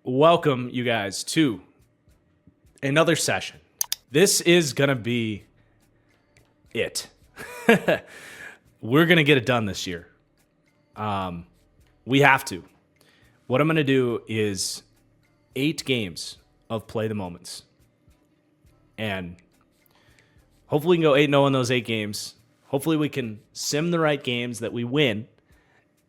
welcome you guys to another session. This is going to be it. We're going to get it done this year. We have to. What I'm going to do is 8 games of play the moments. And hopefully we can go 8-0 in those 8 games. Hopefully we can sim the right games that we win.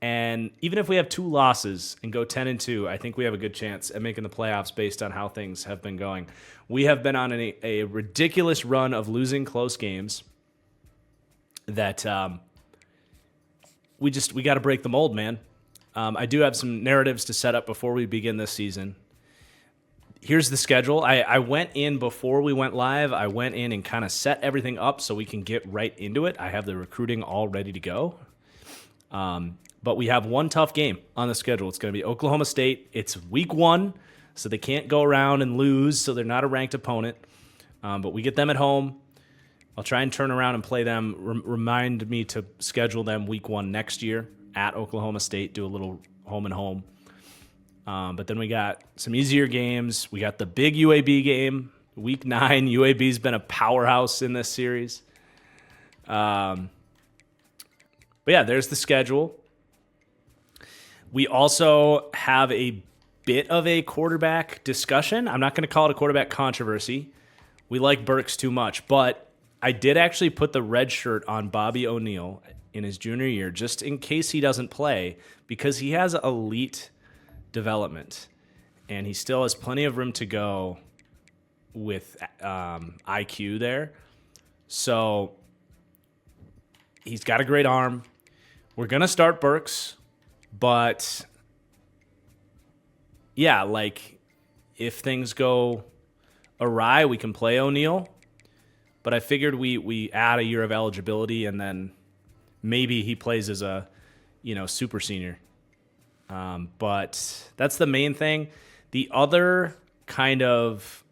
And even if we have 2 losses and go 10-2, I think we have a good chance at making the playoffs based on how things have been going. We have been on a ridiculous run of losing close games that we got to break the mold, man. I do have some narratives to set up before we begin this season. Here's the schedule. I went in before we went live. I went in and kind of set everything up so we can get right into it. I have the recruiting all ready to go. But we have one tough game on the schedule. It's going to be Oklahoma State. It's week 1, so they can't go around and lose, so they're not a ranked opponent. But we get them at home. I'll try and turn around and play them. Remind me to schedule them week 1 next year at Oklahoma State, do a little home and home. But then we got some easier games. We got the big UAB game, week 9. UAB's been a powerhouse in this series. But yeah, there's the schedule. We also have a bit of a quarterback discussion. I'm not going to call it a quarterback controversy. We like Burks too much, but I did actually put the red shirt on Bobby O'Neill in his junior year just in case he doesn't play because he has elite development and he still has plenty of room to go with IQ there. So he's got a great arm. We're going to start Burks. But, yeah, like, if things go awry, we can play O'Neal. But I figured we add a year of eligibility, and then maybe he plays as a, super senior. But that's the main thing. The other kind of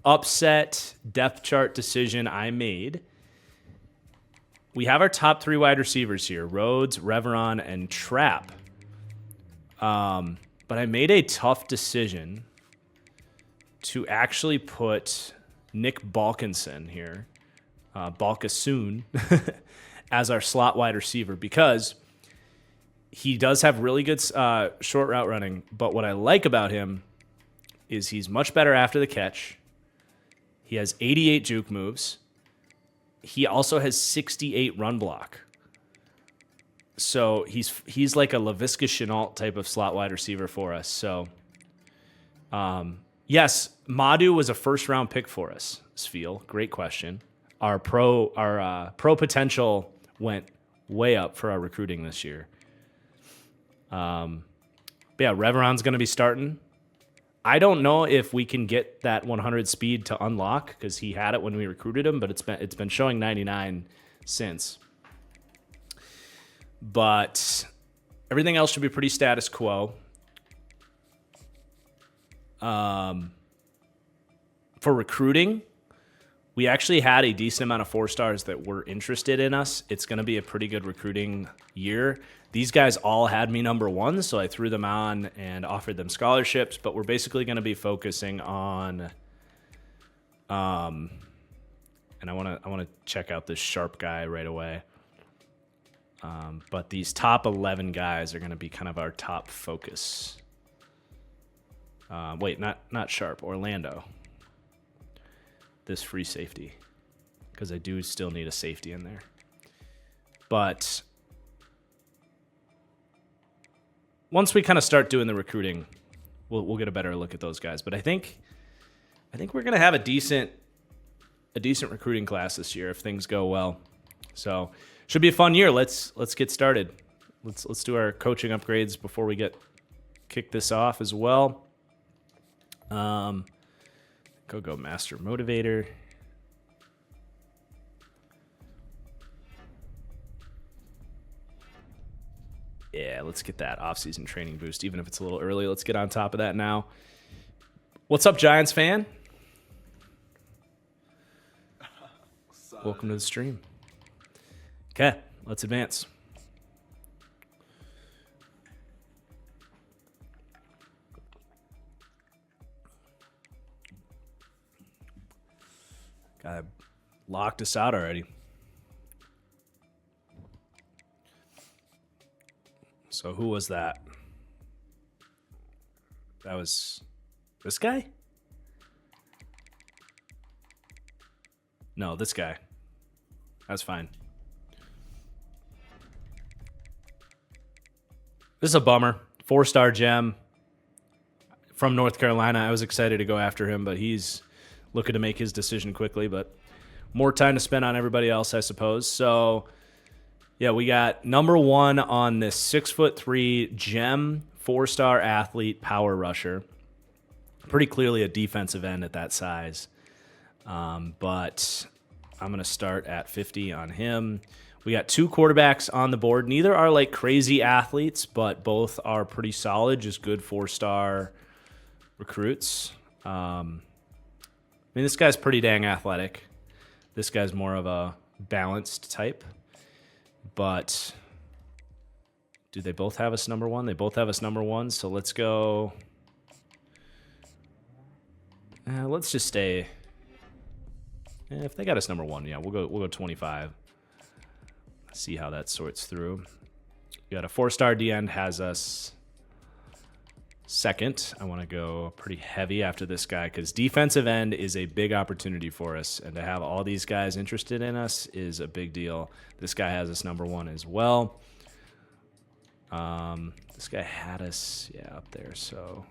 upset depth chart decision I made, we have our top 3 wide receivers here, Rhodes, Reveron, and Trapp. But I made a tough decision to actually put Nick Balkinson here, Balkasoon, as our slot wide receiver because he does have really good short route running. But what I like about him is he's much better after the catch. He has 88 juke moves. He also has 68 run block. So he's like a Laviska Shenault type of slot wide receiver for us. So, yes, Madhu was a first-round pick for us, Sfeel. Great question. Our pro potential went way up for our recruiting this year. But yeah, Reveron's going to be starting. I don't know if we can get that 100 speed to unlock because he had it when we recruited him, but it's been showing 99 since. But everything else should be pretty status quo. For recruiting, we actually had a decent amount of 4-stars that were interested in us. It's going to be a pretty good recruiting year. These guys all had me number 1, so I threw them on and offered them scholarships, but we're basically going to be focusing on and I want to check out this Sharp guy right away. But these top 11 guys are going to be kind of our top focus. Wait, not Sharp, Orlando. This free safety, because I do still need a safety in there. But once we kind of start doing the recruiting, we'll get a better look at those guys. But I think we're gonna have a decent recruiting class this year if things go well. So should be a fun year. Let's get started. Let's do our coaching upgrades before we kick this off as well. Go master motivator. Yeah, let's get that off-season training boost, even if it's a little early. Let's get on top of that now. What's up, Giants fan? Welcome to the stream. Okay, let's advance. Guy locked us out already. So who was that? That was this guy? No, this guy. That's fine. This is a bummer. 4-star gem from North Carolina. I was excited to go after him, but he's looking to make his decision quickly. But more time to spend on everybody else, I suppose. So, yeah, we got number 1 on this 6'3" gem, 4-star athlete, power rusher. Pretty clearly a defensive end at that size. But I'm going to start at 50 on him. We got 2 quarterbacks on the board. Neither are like crazy athletes, but both are pretty solid, just good 4-star recruits. I mean, this guy's pretty dang athletic. This guy's more of a balanced type. But do they both have us number 1? They both have us number 1, so let's go. Let's just stay. If they got us number 1, yeah, we'll go 25. See how that sorts through. We got a 4-star D end has us second. I want to go pretty heavy after this guy because defensive end is a big opportunity for us, and to have all these guys interested in us is a big deal. This guy has us number 1 as well. This guy had us, up there, so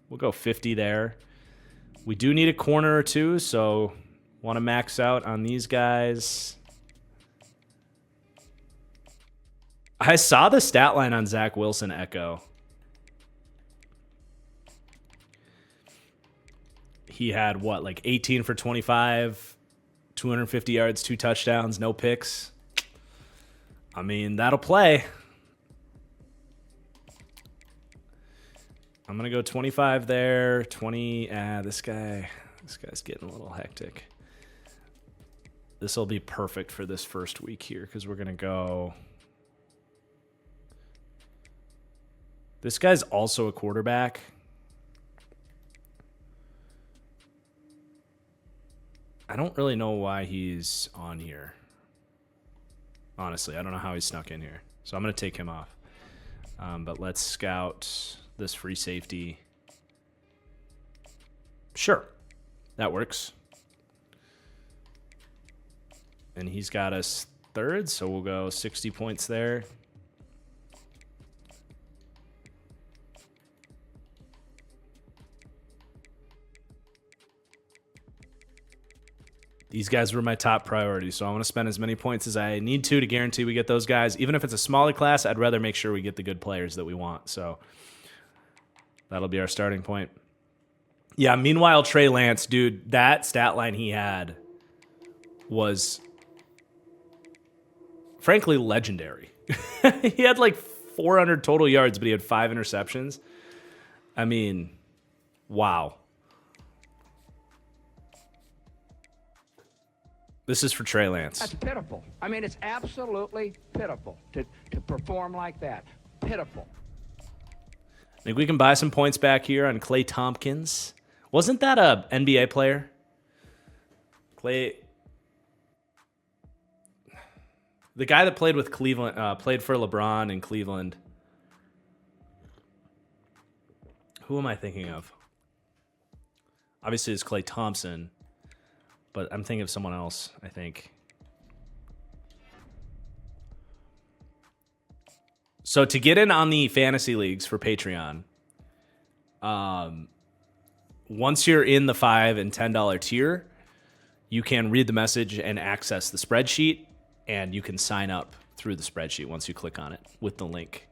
we'll go 50 there. We do need a corner or 2, so want to max out on these guys. I saw the stat line on Zach Wilson echo. He had what, like 18 for 25, 250 yards, 2 touchdowns, no picks. I mean, that'll play. I'm going to go 25 there, 20. This guy's getting a little hectic. This will be perfect for this first week here because we're going to go. This guy's also a quarterback. I don't really know why he's on here. Honestly, I don't know how he snuck in here. So I'm going to take him off. But let's scout this free safety. Sure. That works. And he's got us third, so we'll go 60 points there. These guys were my top priority, so I want to spend as many points as I need to guarantee we get those guys. Even if it's a smaller class, I'd rather make sure we get the good players that we want. So that'll be our starting point. Yeah, meanwhile, Trey Lance, dude, that stat line he had was frankly legendary. He had like 400 total yards, but he had 5 interceptions. I mean, wow. This is for Trey Lance. That's pitiful. I mean, it's absolutely pitiful to perform like that. Pitiful. I think we can buy some points back here on Klay Thompkins. Wasn't that a NBA player? Klay, the guy that played with Cleveland, played for LeBron in Cleveland. Who am I thinking of? Obviously, it's Klay Thompson. But I'm thinking of someone else, I think. So to get in on the fantasy leagues for Patreon, once you're in the $5 and $10 tier, you can read the message and access the spreadsheet, and you can sign up through the spreadsheet once you click on it with the link.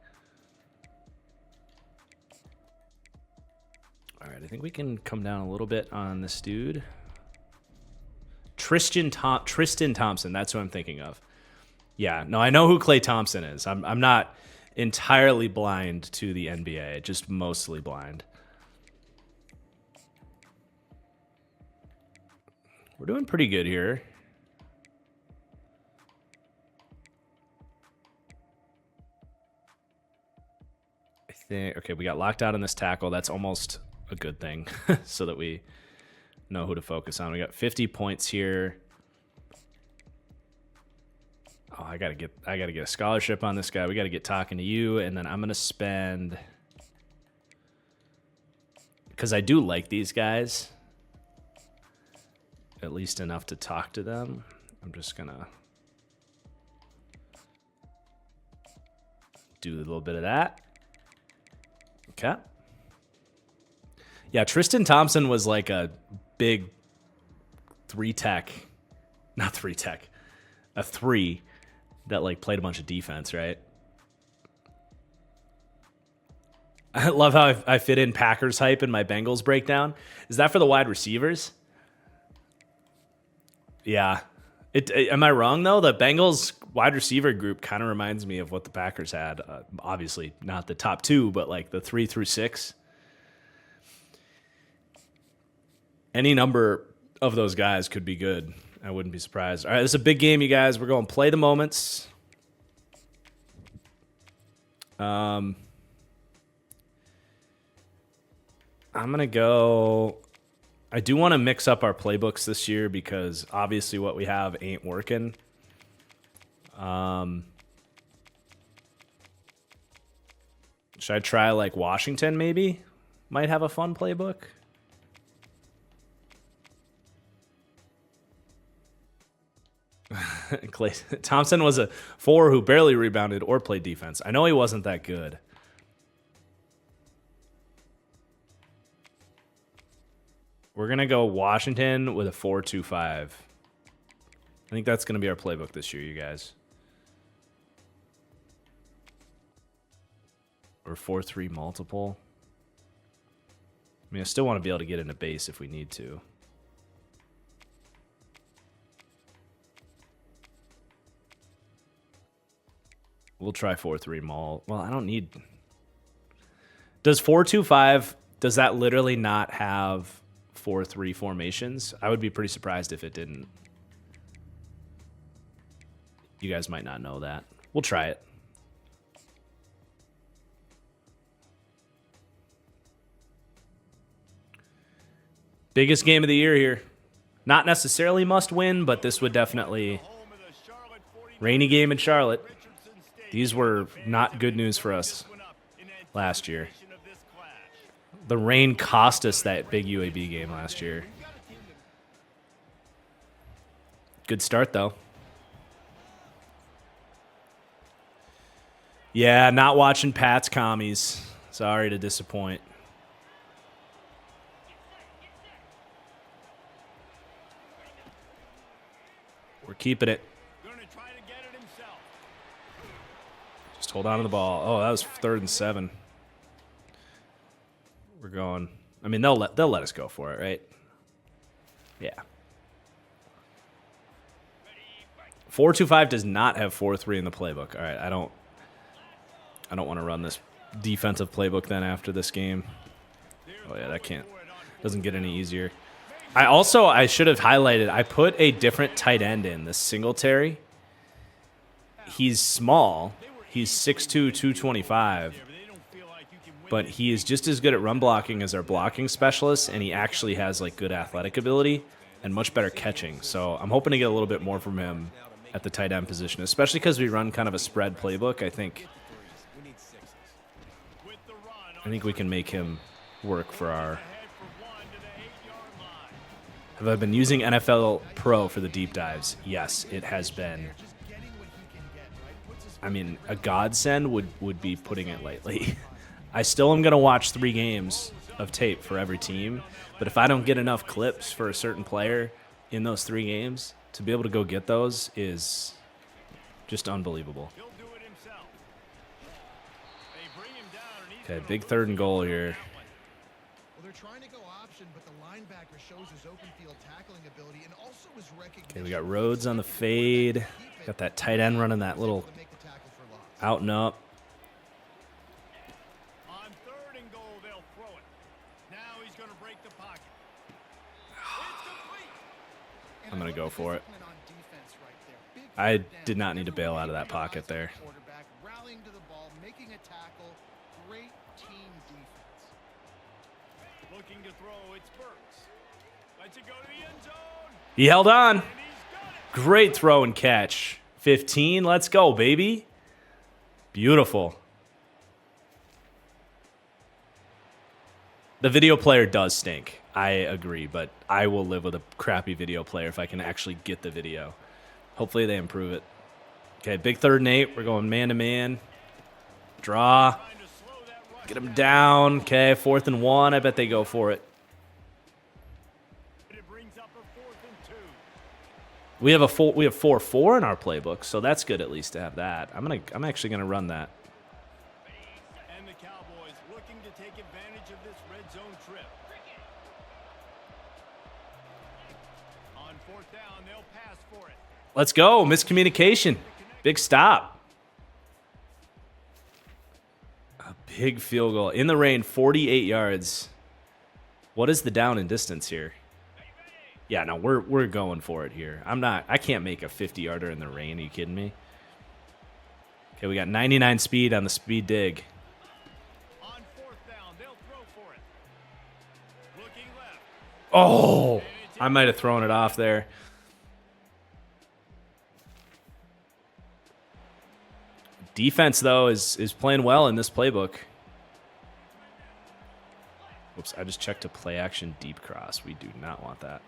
All right, I think we can come down a little bit on this dude. Tristan Thompson, that's who I'm thinking of. Yeah, no, I know who Klay Thompson is. I'm not entirely blind to the NBA, just mostly blind. We're doing pretty good here. I think, okay, we got locked out on this tackle. That's almost a good thing so that we know who to focus on. We got 50 points here. Oh, I gotta get a scholarship on this guy. We gotta get talking to you, and then I'm gonna spend, because I do like these guys, at least enough to talk to them. I'm just gonna do a little bit of that. Okay. Yeah, Tristan Thompson was like a big a three that like played a bunch of defense, right? I love how I fit in Packers hype in my Bengals breakdown. Is that for the wide receivers? Yeah. Am I wrong, though? The Bengals wide receiver group kind of reminds me of what the Packers had. Obviously, not the top two, but like the 3 through 6. Any number of those guys could be good. I wouldn't be surprised. All right, this is a big game, you guys. We're going to play the moments. I'm going to go... I do want to mix up our playbooks this year because obviously what we have ain't working. Should I try like Washington maybe? Might have a fun playbook. Clay Thompson was a 4 who barely rebounded or played defense. I know he wasn't that good. We're going to go Washington with a 4-2-5. I think that's going to be our playbook this year, you guys. Or 4-3 multiple. I mean, I still want to be able to get into base if we need to. We'll try 4-3 mall. Well, I don't need... Does 4-2-5, does that literally not have 4-3 formations? I would be pretty surprised if it didn't. You guys might not know that. We'll try it. Biggest game of the year here. Not necessarily must win, but this would definitely... Rainy game in Charlotte. These were not good news for us last year. The rain cost us that big UAB game last year. Good start, though. Yeah, not watching Pat's commies. Sorry to disappoint. We're keeping it. Just hold on to the ball. Oh, that was 3rd and 7. We're going. I mean, they'll let us go for it, right? Yeah. 4-2-5 does not have 4-3 in the playbook. All right, I don't want to run this defensive playbook then after this game. Oh yeah, that doesn't get any easier. I should have highlighted. I put a different tight end in, the Singletary. He's small. He's 6'2", 225. But he is just as good at run blocking as our blocking specialist, and he actually has like good athletic ability and much better catching. So I'm hoping to get a little bit more from him at the tight end position, especially because we run kind of a spread playbook. I think we can make him work for our... Have I been using NFL Pro for the deep dives? Yes, it has been. I mean, a godsend would be putting it lightly. I still am going to watch 3 games of tape for every team, but if I don't get enough clips for a certain player in those 3 games, to be able to go get those is just unbelievable. Okay, big 3rd and goal here. Okay, we got Rhodes on the fade. Got that tight end running that little out and up. On 3rd and goal, they'll throw it. Now he's going to break the pocket. I'm going to go for it. I did not need to bail out of that pocket there. Rallying to the ball, making a tackle. Great team defense. Looking to throw, it's Burks. Lets it go to the end zone. He held on. And he's got it. Great throw and catch. 15. Let's go, baby. Beautiful. The video player does stink. I agree, but I will live with a crappy video player if I can actually get the video. Hopefully they improve it. Okay, big 3rd and 8. We're going man-to-man. Draw. Trying to slow that rush Get him down. Okay, 4th and 1. I bet they go for it. down. It brings up a 4th and 2. We have 4-4 in our playbook, so that's good at least to have that. I'm actually gonna run that. And the Cowboys looking to take advantage of this red zone trip. On 4th down, they'll pass for it. Let's go. Miscommunication. Big stop. A big field goal. In the rain, 48 yards. What is the down and distance here? Yeah, no, we're going for it here. I can't make a 50-yarder in the rain. Are you kidding me? Okay, we got 99 speed on the speed dig. On 4th down, they'll throw for it. Looking left. Oh, I might have thrown it off there. Defense, though, is playing well in this playbook. Whoops, I just checked a play action deep cross. We do not want that.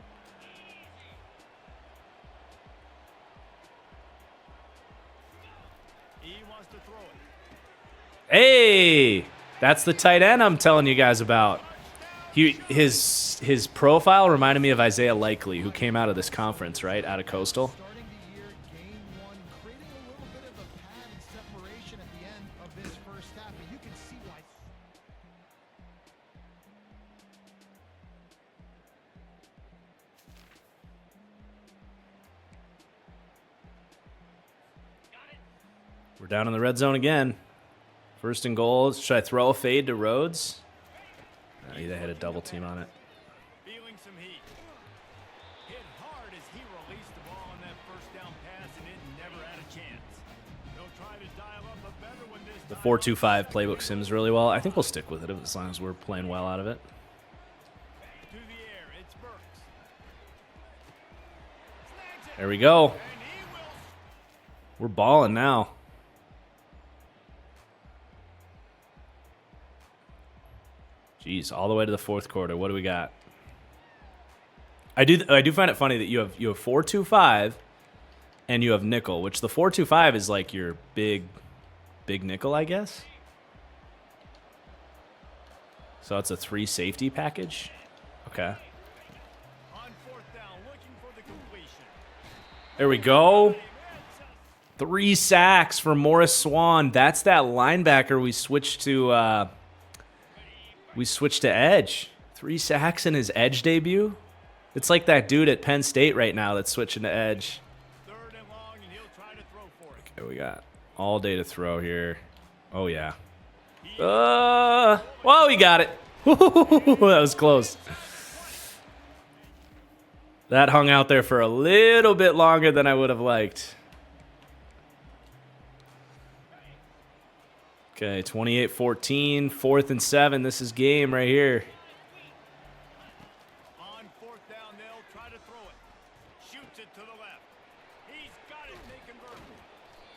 He wants to throw it. Hey, that's the tight end I'm telling you guys about. His profile reminded me of Isaiah Likely, who came out of this conference, right, out of Coastal. Starting the year, game 1, creating a little bit of a pad and separation at the end of this first half, and you can see why. We're down in the red zone again. 1st and goal. Should I throw a fade to Rhodes? They had a double team on it. Feeling some heat. Hit hard as he released the ball on that 1st down pass, and it never had a chance. They'll try to dial up a better one this The time. 4-2-5 playbook sims really well. I think we'll stick with it as long as we're playing well out of it. To the air, it's Burks. Snags it. There we go. And he will. We're balling now. Jeez, all the way to the 4th quarter. What do we got? I do find it funny that you have 4-2-5 and you have nickel, which the 4-2-5 is like your big nickel, I guess. So it's a 3 safety package. Okay. On 4th down, looking for the completion. There we go. 3 sacks for Morris Swan. That's that linebacker we switched to edge. 3 sacks in his edge debut. It's like that dude at Penn State right now that's switching to edge. 3rd and long, and he'll try to throw for it. Okay, we got all day to throw here. Oh, yeah. Whoa, he got it. That was close. That hung out there for a little bit longer than I would have liked. Okay, 28-14, 4th and 7. This is game right here. On 4th down, they'll try to throw it. Shoots it to the left. He's got it, and they convert.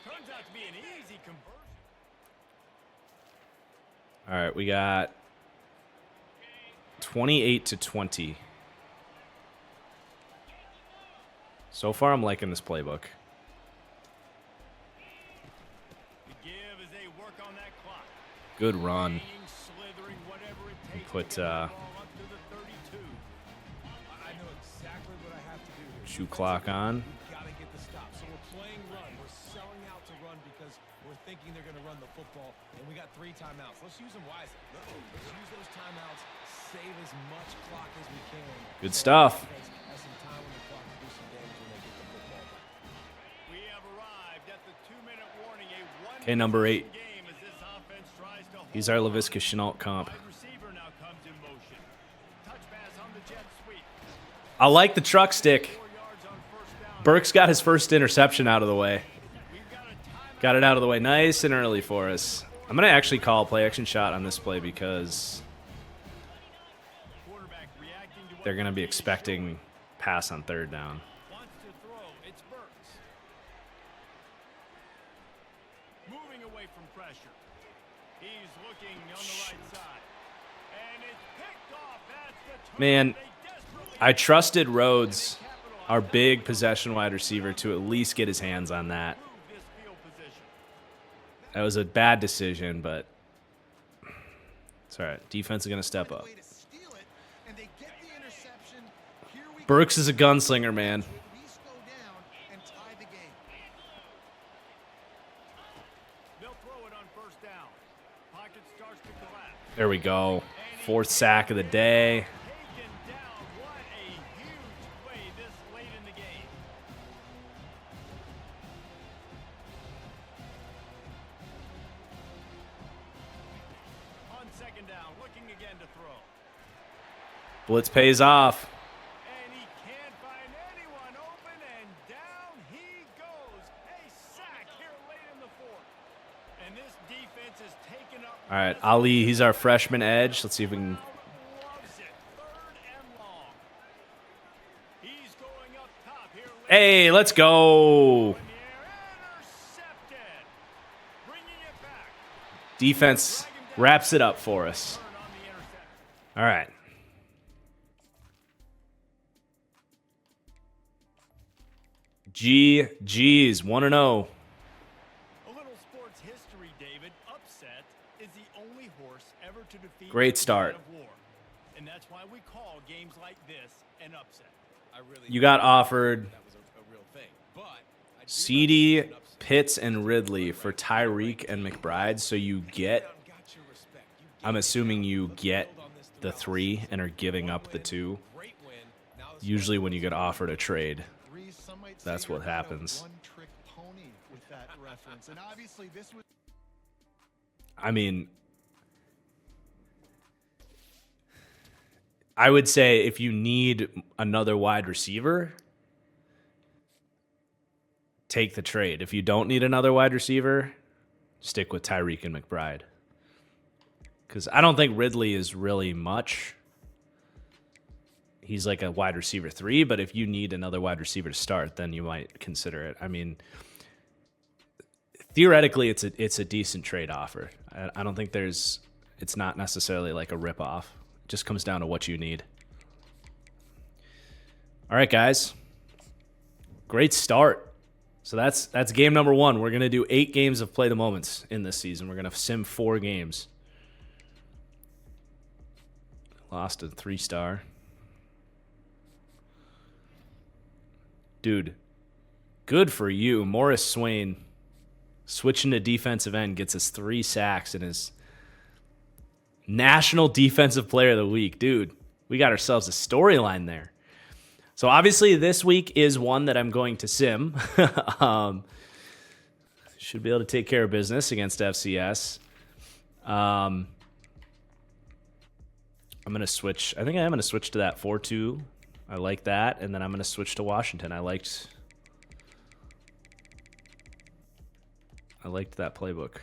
Turns out to be an easy conversion. All right, we got 28-20. So far, I'm liking this playbook. The give as they work on that clock. Good run. Slithering whatever it takes Put to get the ball up to the 32. I know exactly what I have to do here. shoe clock on. We've got to get the stop. So we're playing run. We're selling out to run because we're thinking they're going to run the football, and we got 3 timeouts. Let's use them wisely. Let's use those timeouts, save as much clock as we can. Good stuff. Has some time on the clock to do some damage when they get the football back. We have arrived at the 2-minute warning. A one Okay, number 8. game as this offense tries to He's hold our on. LaVisca Chenault comp. Wide receiver now comes in motion. Touch pass on the jet sweep. I like the truck stick. 4 yards on 1st down. Burks got his first interception out of the way. We've got a timeout. Got it out of the way nice and early for us. I'm going to actually call a play action shot on this play because Quarterback they're going to be expecting pass on third down. Wants to throw. It's Burks. Moving away from pressure. He's looking on the right side. And it's picked off. That's the Man, I trusted Rhodes, our big possession wide receiver, to at least get his hands on that. That was a bad decision, but it's all right. Defense is going to step up. Burks is a gunslinger, man. There we go. 4th sack of the day. Blitz pays off. And he can't find anyone open, and down he goes. A sack here late in the 4th. And this defense is taken up. All right, Ali, he's our freshman edge. Let's see if we can. Hey, let's go. Defense wraps it up for us. All right. GG's 1-0. A little sports history, David. Upset is the only horse ever to defeat Great start. the man of war. And that's why we call games like this an upset. You got offered That was a real thing. But I do CD, know it's an upset. Pitts, and Ridley for Tyreek and McBride. So you get, Got your respect. You I'm assuming you get the 3 and are giving up the 2. great win. Now this Usually when you get offered a trade. Some might That's say what you're kind of happens. one-trick pony with that reference. And obviously this was I mean, I would say if you need another wide receiver, take the trade. If you don't need another wide receiver, stick with Tyreek and McBride. Because I don't think Ridley is really much. He's like a wide receiver 3, but if you need another wide receiver to start, then you might consider it. I mean, theoretically, it's a decent trade offer. I don't think it's not necessarily like a ripoff. It just comes down to what you need. All right, guys. Great start. So that's game number 1. We're going to do 8 games of Play the Moments in this season. We're going to sim 4 games. Lost a 3-star. Dude, good for you. Morris Swain switching to defensive end gets us 3 sacks and is National Defensive Player of the Week. Dude, we got ourselves a storyline there. So obviously this week is one that I'm going to sim. Should be able to take care of business against FCS. I'm going to switch. I think I am going to switch to that 4-2. I like that, and then I'm going to switch to Washington. I liked that playbook.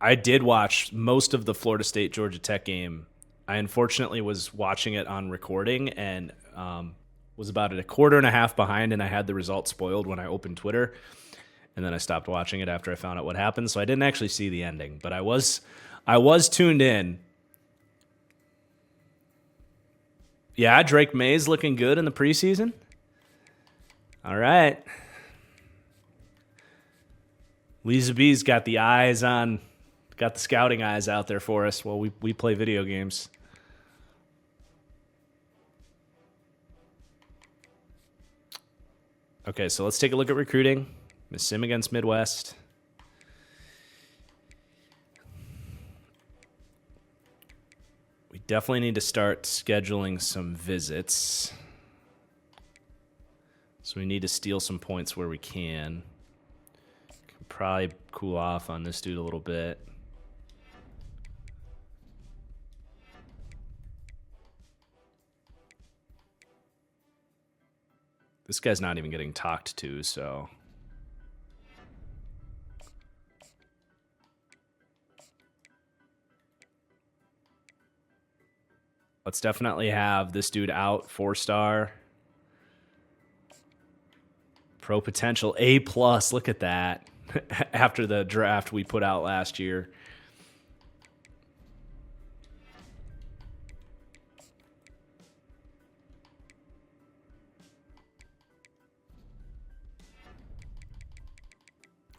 I did watch most of the Florida State Georgia Tech game. I unfortunately was watching it on recording and was about a quarter and a half behind, and I had the results spoiled when I opened Twitter. And then I stopped watching it after I found out what happened. So I didn't actually see the ending, but I was tuned in. Yeah, Drake May's looking good in the preseason. All right. Lisa B's got the scouting eyes out there for us while we play video games. Okay, so let's take a look at recruiting. Miss Sim against Midwest. We definitely need to start scheduling some visits. So we need to steal some points where we can. Can probably cool off on this dude a little bit. This guy's not even getting talked to, so... Let's definitely have this dude out, 4-star. Pro potential, A+. Look at that. After the draft we put out last year.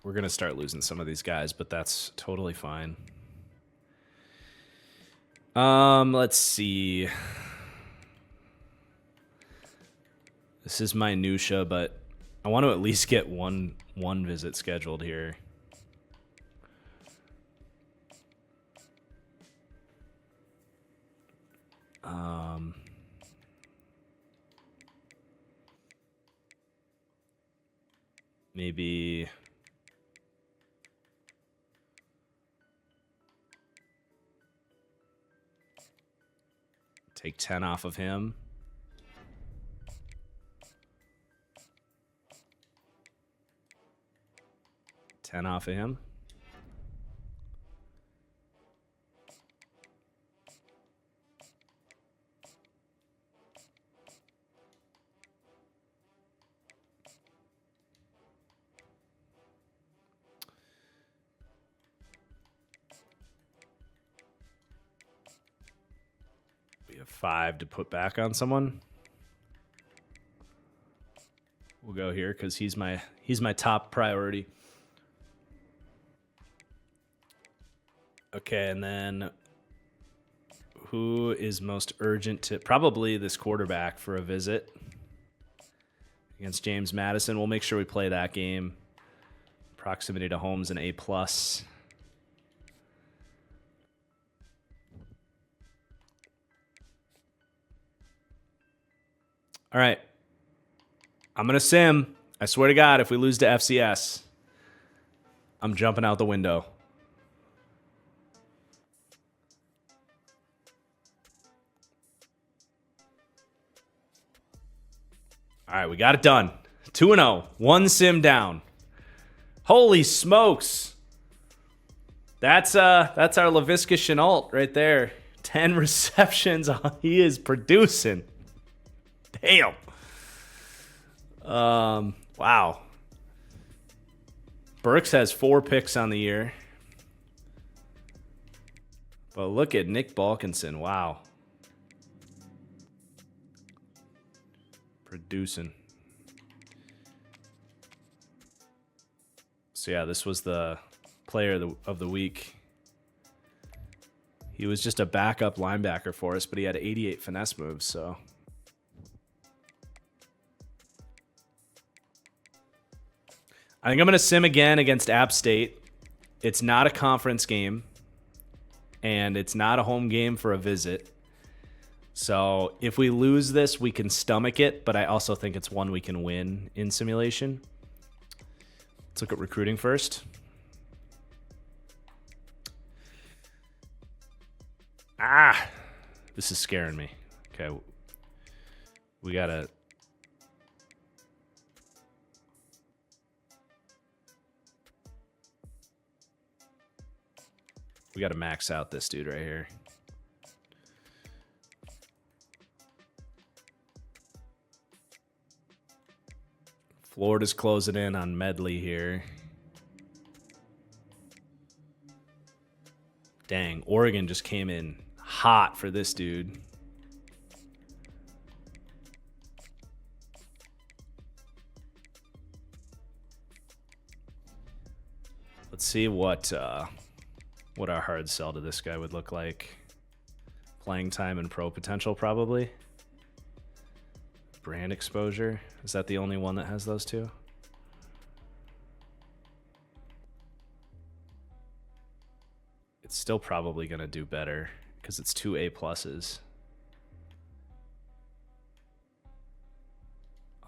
We're going to start losing some of these guys, but that's totally fine. Let's see. This is minutia, but I want to at least get one visit scheduled here. Maybe take 10 off of him. Off of him. We have 5 to put back on someone. We'll go here because he's my top priority. Okay, and then who is most urgent to... Probably this quarterback for a visit against James Madison. We'll make sure we play that game. Proximity to home's an A+. All right. I'm going to sim. I swear to God, if we lose to FCS, I'm jumping out the window. All right, we got it done. 2-0. 1 sim down. Holy smokes. That's our LaVisca Chenault right there. 10 receptions. He is producing. Damn. Wow. Burks has 4 picks on the year. But look at Nick Balkinson. Wow. Producing. So yeah, this was the player of the week. He was just a backup linebacker for us, but he had 88 finesse moves, so... I think I'm going to sim again against App State. It's not a conference game, and it's not a home game for a visit. So if we lose this, we can stomach it, but I also think it's one we can win in simulation. Let's look at recruiting first. This is scaring me. Okay. We got to... We got to max out this dude right here. Florida's closing in on Medley here. Dang, Oregon just came in hot for this dude. Let's see what our hard sell to this guy would look like. Playing time and pro potential, probably. Brand exposure. Is that the only one that has those two? It's still probably going to do better because it's 2 A+.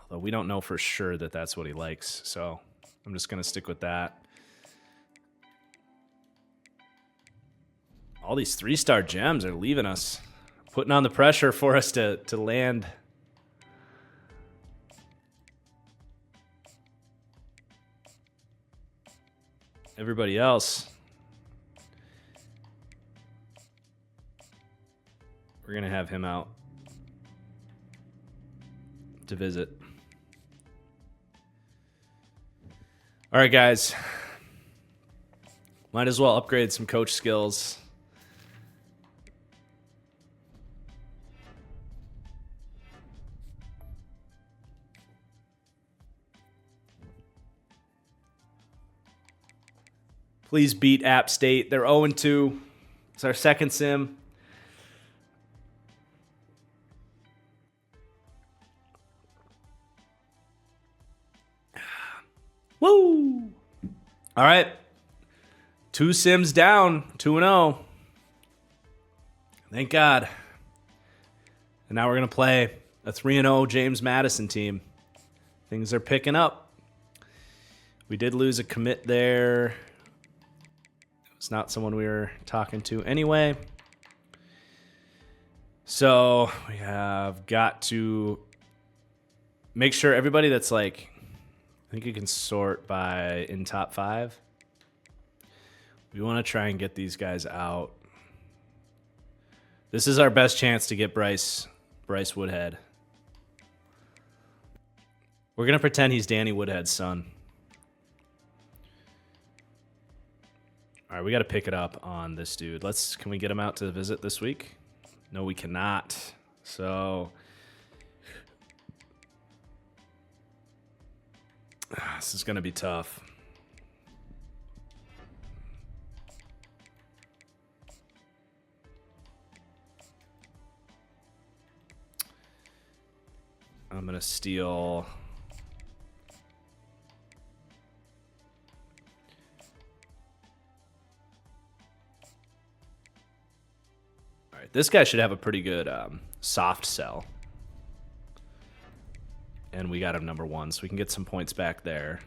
Although we don't know for sure that that's what he likes, so I'm just going to stick with that. All these 3-star gems are leaving us, putting on the pressure for us to land. Everybody else We're going to have him out to visit. All right, guys. Might as well upgrade some coach skills. Please beat App State. They're 0-2. It's our second sim. Woo! All right. 2 sims down. 2-0. Thank God. And now we're going to play a 3-0 James Madison team. Things are picking up. We did lose a commit there. It's not someone we were talking to anyway. So we have got to make sure everybody that's like, I think you can sort by in top 5. We want to try and get these guys out. This is our best chance to get Bryce Woodhead. We're going to pretend he's Danny Woodhead's son. All right, we got to pick it up on this dude. Can we get him out to visit this week? No, we cannot. So this is going to be tough. I'm going to steal. All right, this guy should have a pretty good soft sell. And we got him number 1, so we can get some points back there.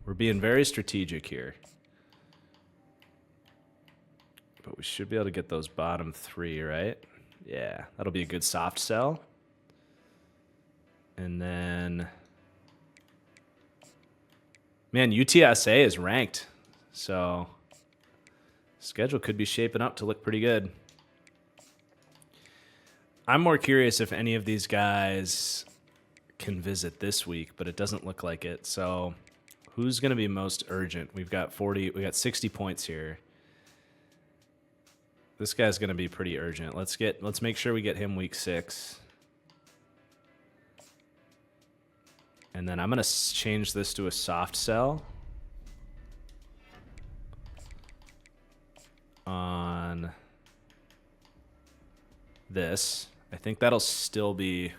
We're being very strategic here. But we should be able to get those bottom 3, right? Yeah, that'll be a good soft sell. And then, man, UTSA is ranked. So schedule could be shaping up to look pretty good. I'm more curious if any of these guys can visit this week, but it doesn't look like it. So who's going to be most urgent? We got 60 points here. This guy's going to be pretty urgent. Let's make sure we get him week 6. And then I'm going to change this to a soft sell on this. I think that'll still be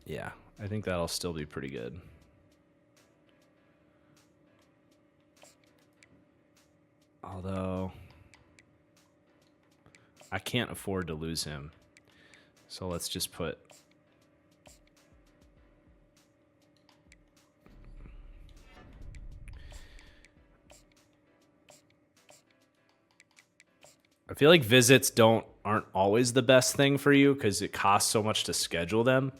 yeah, I think that'll still be pretty good. Although I can't afford to lose him. So let's just put I feel like visits aren't always the best thing for you because it costs so much to schedule them.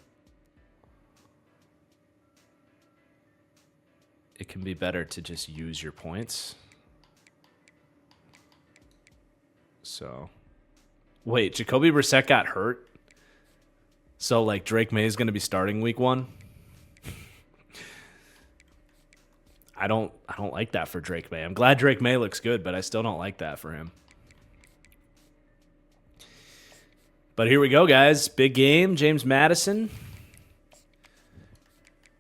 It can be better to just use your points. So, wait, Jacoby Brissett got hurt? So, like, Drake May is going to be starting week 1? I don't like that for Drake May. I'm glad Drake May looks good, but I still don't like that for him. But here we go, guys. Big game, James Madison.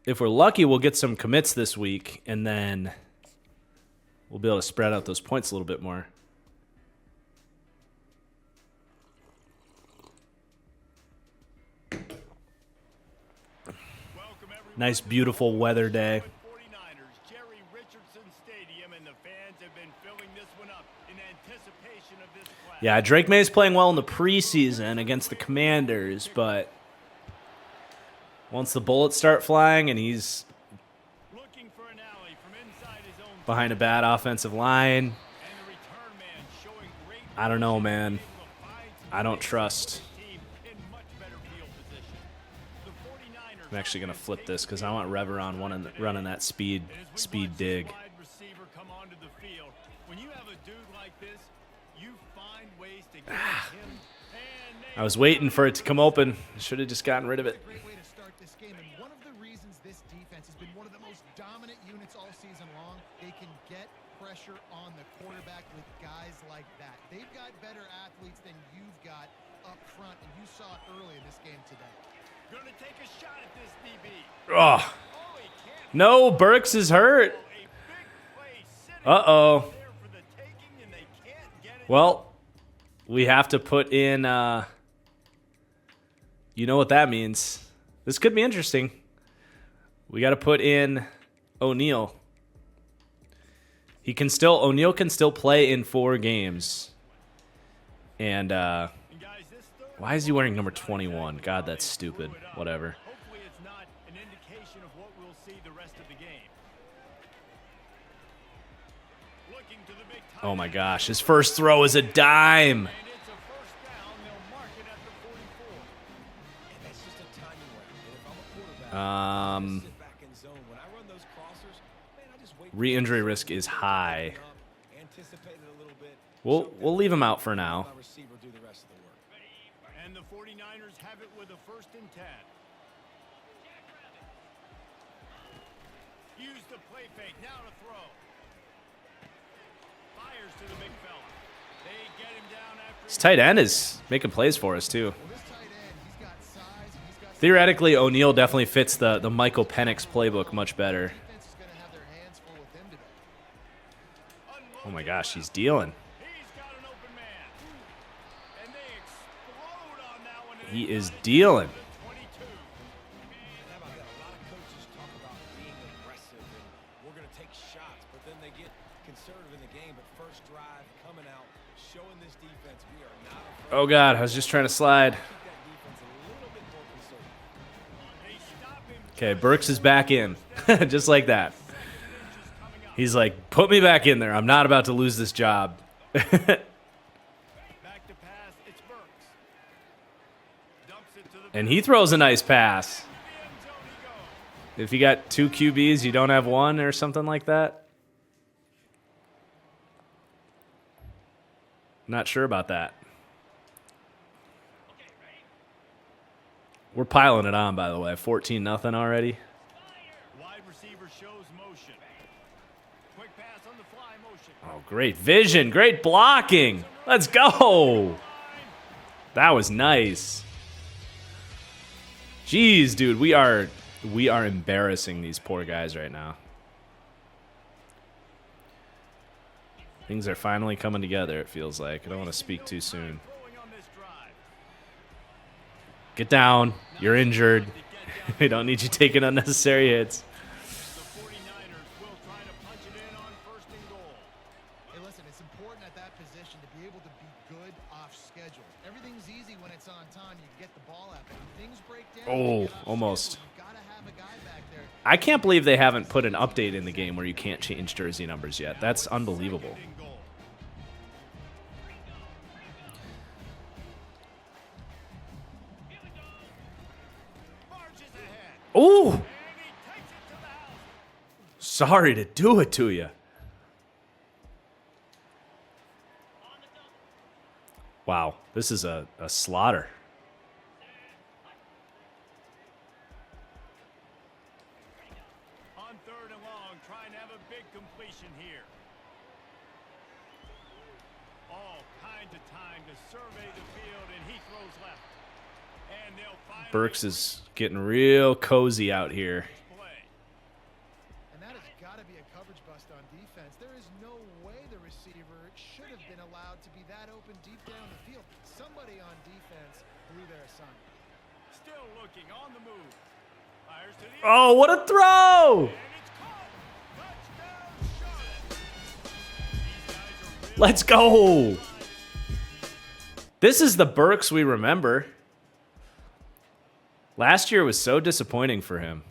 If we're lucky, we'll get some commits this week, and then we'll be able to spread out those points a little bit more. Nice, beautiful weather day. Yeah, Drake May's playing well in the preseason against the Commanders, but once the bullets start flying and he's behind a bad offensive line, I don't know, man. I don't trust. I'm actually going to flip this because I want Reveron running that speed dig. Wide receiver come onto the field. When you have a dude like this, you find ways to get him. I was waiting for it to come open. Should have just gotten rid of it. Great way to start this game, and one of the reasons this defense has been one of the most dominant units all season long, they can get pressure on the quarterback with guys like that. They've got better athletes than you've got up front, and you saw it early in this game today. Gonna take a shot at this DB. Oh, Oh, he can't. no, Burks is hurt. A big play sitting Uh-oh. there for the taking, and they can't get it. Well, we have to put in, you know what that means. This could be interesting. We got to put in O'Neal. O'Neal can still play in 4 games. And, And guys, this third why is he wearing number 21? God, that's stupid. Whatever. Hopefully it's not an indication of what we'll see the rest of the game. Looking to the big Oh my gosh, his first throw is a dime. and it's a first down. They'll mark it at the 44. And that's just a timing way. And if I'm a quarterback, sit back in zone. When I run those crossers, man, I just wait. Re-injury risk is high. Anticipate it a little bit. We'll leave him out for now. My receiver do the rest of the work. And the 49ers have it with a 1st and 10. Use the play fake. Now to throw. Fires to the big fella. They get him down after. His tight end is making plays for us, too. Well, this tight end, he's got size, and he's got Theoretically, O'Neal definitely fits the Michael Penix playbook much better. defense is going to have their hands full with him today. Oh my gosh, he's dealing. He's got an open man. And they explode on that one. and He it's is got it dealing. to the 22. How about that? A lot of coaches talk about being aggressive and we're going to take shots, but then they get conservative in the game. But first drive coming out, showing this defense we are not afraid. Oh god, I was just trying to slide. Keep that defense a little bit more conservative. They stop him. Okay, Burks is back in. Just like that. He's like, put me back in there. I'm not about to lose this job. Back to pass. It's Burks. Dumps it to the And he throws a nice pass. end zone he goes. If you got 2 QBs, you don't have 1 or something like that. Not sure about that. We're piling it on, by the way. 14-0 already. Wide receiver shows motion. Quick pass on the fly motion. Oh, great vision. Great blocking. Let's go. That was nice. Jeez, dude. We are embarrassing these poor guys right now. Things are finally coming together, it feels like. I don't want to speak too soon. Throwing on this drive. Get down. You're injured. We don't need you taking unnecessary hits. The 49ers will try to punch it in on 1st and goal. Hey, listen, it's important at that position to be able to be good off schedule. Everything's easy when it's on time. You get the ball out. But when things break down, Oh, you get off almost. schedule. You've got to have a guy back there. I can't believe they haven't put an update in the game where you can't change jersey numbers yet. That's unbelievable. 2nd and goal. Marches ahead. Ooh! And he takes it to the house. Sorry to do it to you. Wow, this is a slaughter. On 3rd and long, trying to have a big completion here. All kinds of time to survey the field, and he throws left. And they'll finally Burks is getting real cozy out here. play. And that has got to be a coverage bust on defense. There is no way the receiver should have been allowed to be that open deep down the field. Somebody on defense blew their assignment. Still looking on the move. Fires to the Oh, what a throw! and it's caught. Touchdown, Charlotte. These guys are really Let's go! This is the Burks we remember. Last year was so disappointing for him.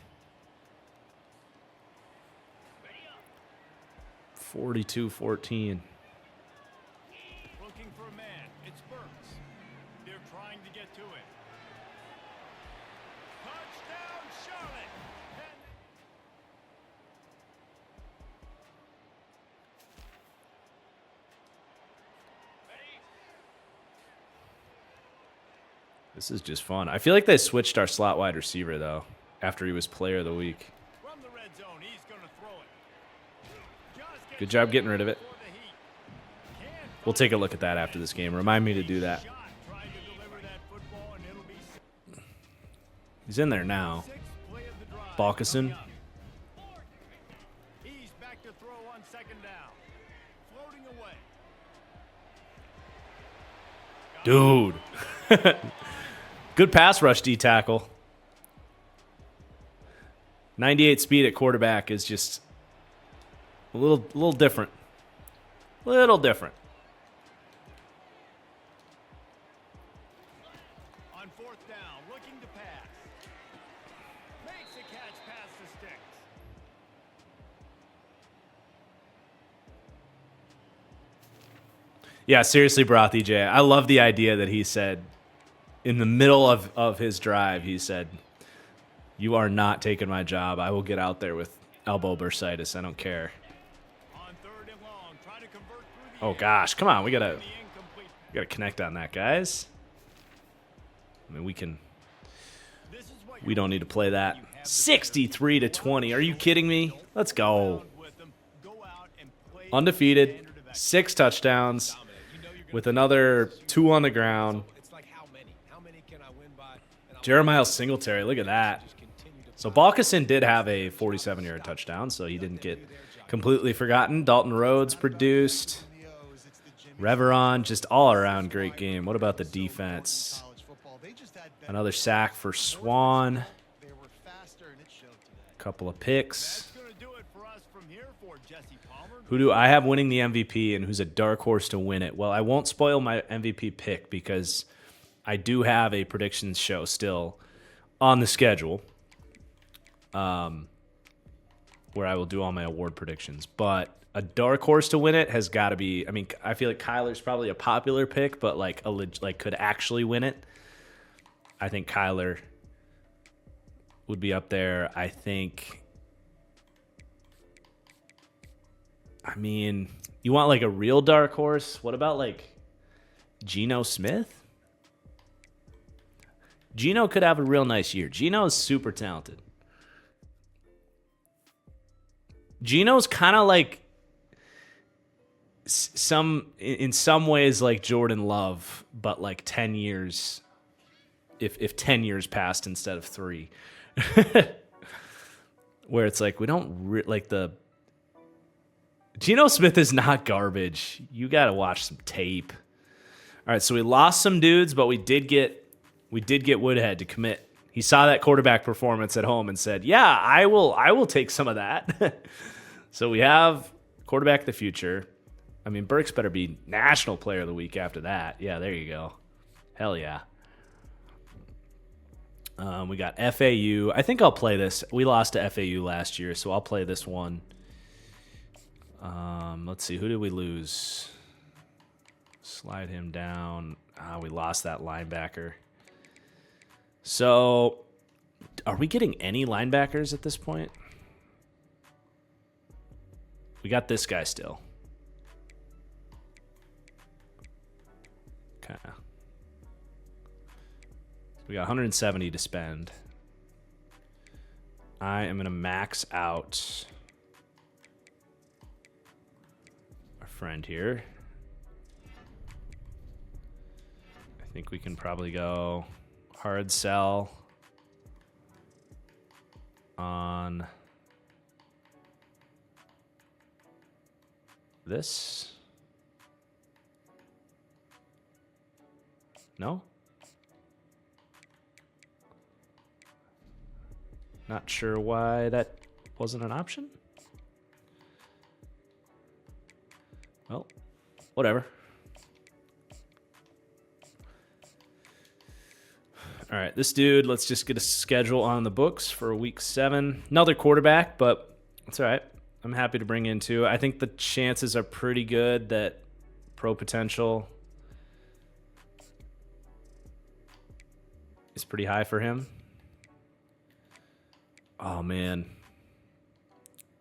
42-14. looking for a man. It's Burks. They're trying to get to it. Touchdown, This is just fun. I feel like they switched our slot wide receiver, though, after he was player of the week. From the red zone, he's going to throw it. Just Good job getting rid of it. for the heat. Can't We'll take a look at that after this game. Remind me to do that. shot. Trying to deliver that football, and it'll be He's in there now. sixth play of the drive. Balkison. Coming up. He's back to throw on second down. Floating away. Dude. Good pass rush D tackle. 98 speed at quarterback is just a little different. Little different. On fourth down, looking to pass. Makes a catch past the sticks. Yeah, seriously, Broth EJ. I love the idea that he said in the middle of his drive, he said, "You are not taking my job. I will get out there with elbow bursitis. I don't care." On third and long, trying to convert through the Oh air. gosh, come on. We gotta The incomplete. connect on that, guys. I mean, This is what we don't need to play that. 63-20. Are you kidding me? Let's go. with them. Go out and play Undefeated, 6 touchdowns with another 2 on the ground. It's like how many? How many can I win by? And I'll Jeremiah Singletary, look at that. just continue to So Balkison did have a 47-yard touchdown, so he didn't get completely forgotten. Dalton Rhodes produced. Reveron, just all around great game. What about the defense? Another sack for Swan. They were faster, and it showed today. Couple of picks. That's going to do it for us from here for Jesse Palmer. Who do I have winning the MVP and who's a dark horse to win it? Well, I won't spoil my MVP pick because I do have a predictions show still on the schedule where I will do all my award predictions. But a dark horse to win it has got to be, I mean, I feel like Kyler's probably a popular pick, but like could actually win it. I think Kyler would be up there. I mean, you want like a real dark horse? What about like Geno Smith? Geno could have a real nice year. Geno is super talented. Geno's kind of like in some ways like Jordan Love, but like 10 years, if 10 years passed instead of 3. Where it's like, we don't like the Geno Smith is not garbage. You got to watch some tape. All right, so we lost some dudes, but we did get Woodhead to commit. He saw that quarterback performance at home and said, "Yeah, I will take some of that." So we have quarterback of the future. I mean, Burks better be National Player of the Week after that. Yeah, there you go. Hell yeah. We got FAU. I think I'll play this. We lost to FAU last year, so I'll play this one. Let's see. Who did we lose? Slide him down. We lost that linebacker. So, are we getting any linebackers at this point? We got this guy still. Okay. We got 170 to spend. I am going to max out our friend here. I think we can probably go hard sell on this. No? Not sure why that wasn't an option. Well, whatever. All right, this dude, let's just get a schedule on the books for week 7. Another quarterback, but that's all right. I'm happy to bring in two. I think the chances are pretty good that pro potential is pretty high for him. Oh, man.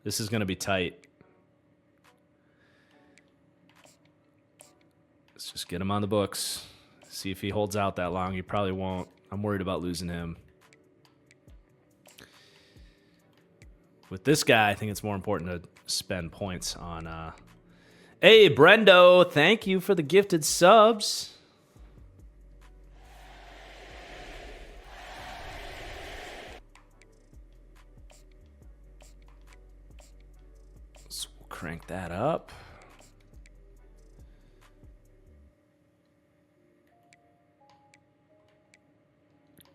This is going to be tight. Let's just get him on the books. See if he holds out that long. He probably won't. I'm worried about losing him. With this guy, I think it's more important to spend points on... Hey, Brendo, thank you for the gifted subs. So we'll crank that up.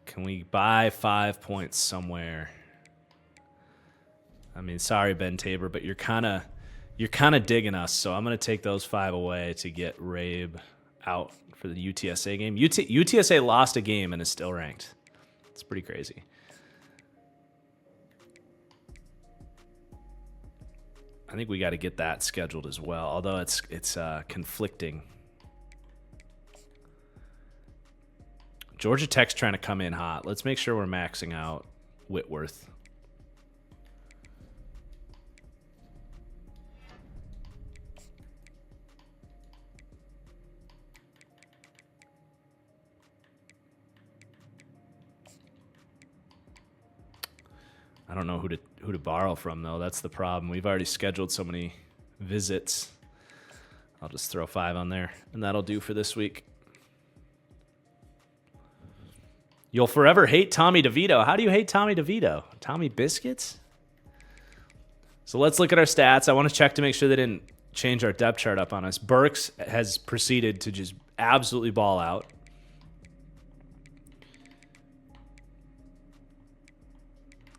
Can we buy 5 points somewhere? I mean, sorry, Ben Tabor, but you're kind of digging us. So I'm gonna take those 5 away to get Rabe out for the UTSA game. UTSA lost a game and is still ranked. It's pretty crazy. I think we got to get that scheduled as well. Although it's conflicting. Georgia Tech's trying to come in hot. Let's make sure we're maxing out Whitworth. I don't know who to borrow from, though. That's the problem. We've already scheduled so many visits. I'll just throw 5 on there, and that'll do for this week. You'll forever hate Tommy DeVito. How do you hate Tommy DeVito? Tommy Biscuits? So let's look at our stats. I want to check to make sure they didn't change our depth chart up on us. Burks has proceeded to just absolutely ball out.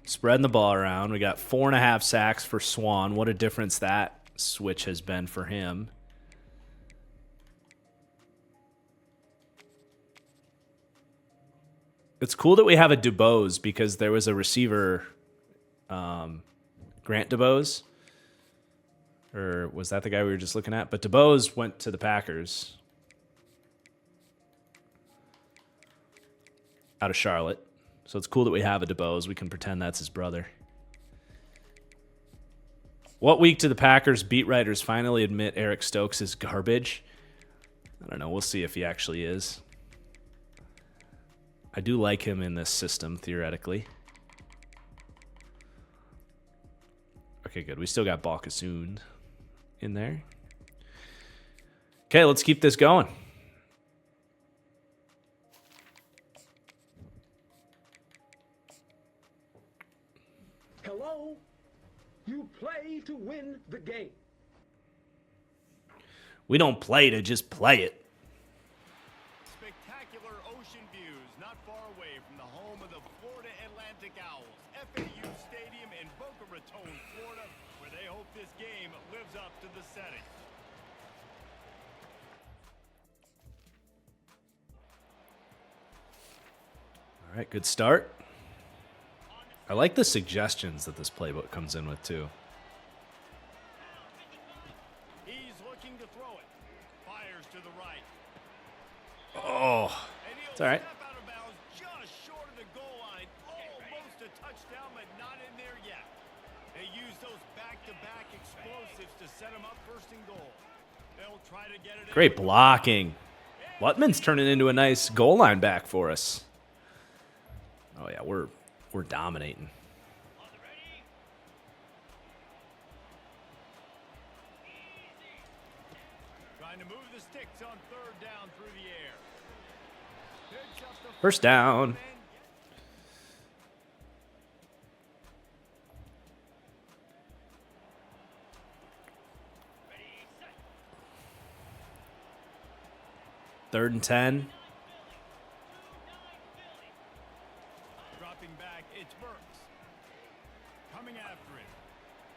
Spreading the ball around. We got 4.5 sacks for Swan. What a difference that switch has been for him. It's cool that we have a DuBose because there was a receiver, Grant DuBose. Or was that the guy we were just looking at? But DuBose went to the Packers out of Charlotte. So it's cool that we have a DuBose. We can pretend that's his brother. What week do the Packers beat writers finally admit Eric Stokes is garbage? I don't know. We'll see if he actually is. I do like him in this system, theoretically. Okay, good. We still got Balkasoon in there. Okay, let's keep this going. Hello? You play to win the game. We don't play to just play it. Spectacular ocean views not far away from the home of the Florida Atlantic Owls, FAU Stadium in Boca Raton, Florida, where they hope this game lives up to the setting. All right, good start. I like the suggestions that this playbook comes in with, too. He's looking to throw it. Fires to the right. Oh, And he'll it's all right. step out of bounds just short of the goal line. Almost a touchdown, but not in there yet. They use those back-to-back explosives to set him up first and goal. They'll try to get it. Great blocking. Lutman's turning into a nice goal line back for us. Oh, yeah, we're dominating. Trying to move the sticks on third down through the air. Picks up the First down. Third and 10. Dropping back, it's Burks. Coming after it.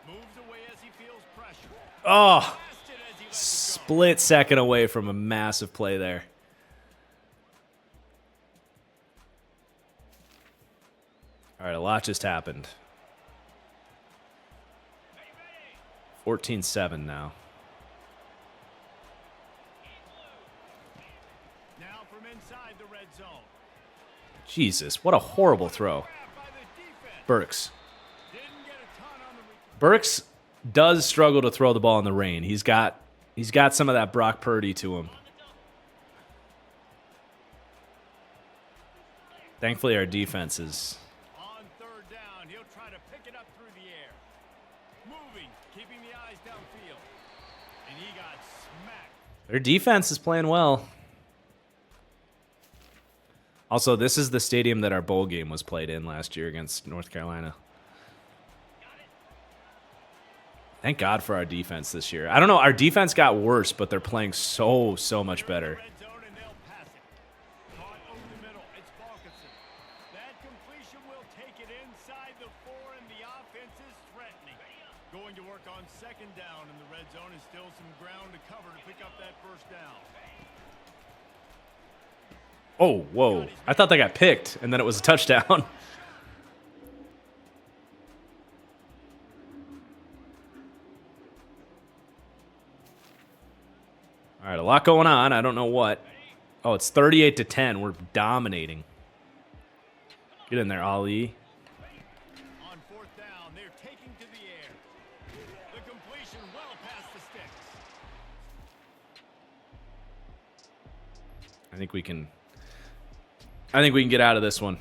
Moves away as he feels pressure. Oh, Blasted as he lets it go. split second away from a massive play there. All right, a lot just happened. 14-7 now. Now from inside the red zone. Jesus, what a horrible throw. By the defense. Burks. Didn't get a ton on the Burks does struggle to throw the ball in the rain. He's got some of that Brock Purdy to him. Thankfully, our defense is... On third down, he'll try to pick it up through the air. Moving, keeping the eyes downfield. And he got smacked. Their defense is playing well. Also, this is the stadium that our bowl game was played in last year against North Carolina. Thank God for our defense this year. I don't know, our defense got worse, but they're playing so much better. Red zone and they'll pass it. Caught over the middle. It's Balkinson. That completion will take it inside the 4, and the offense is threatening. Going to work on second down in the red zone, and still some ground to cover to pick up that first down. Oh, whoa. I thought they got picked, and then it was a touchdown. All right, a lot going on. I don't know what. Oh, it's 38-10. We're dominating. Get in there, Ali. On fourth down, they're taking to the air. The completion well past the sticks. I think we can get out of this one.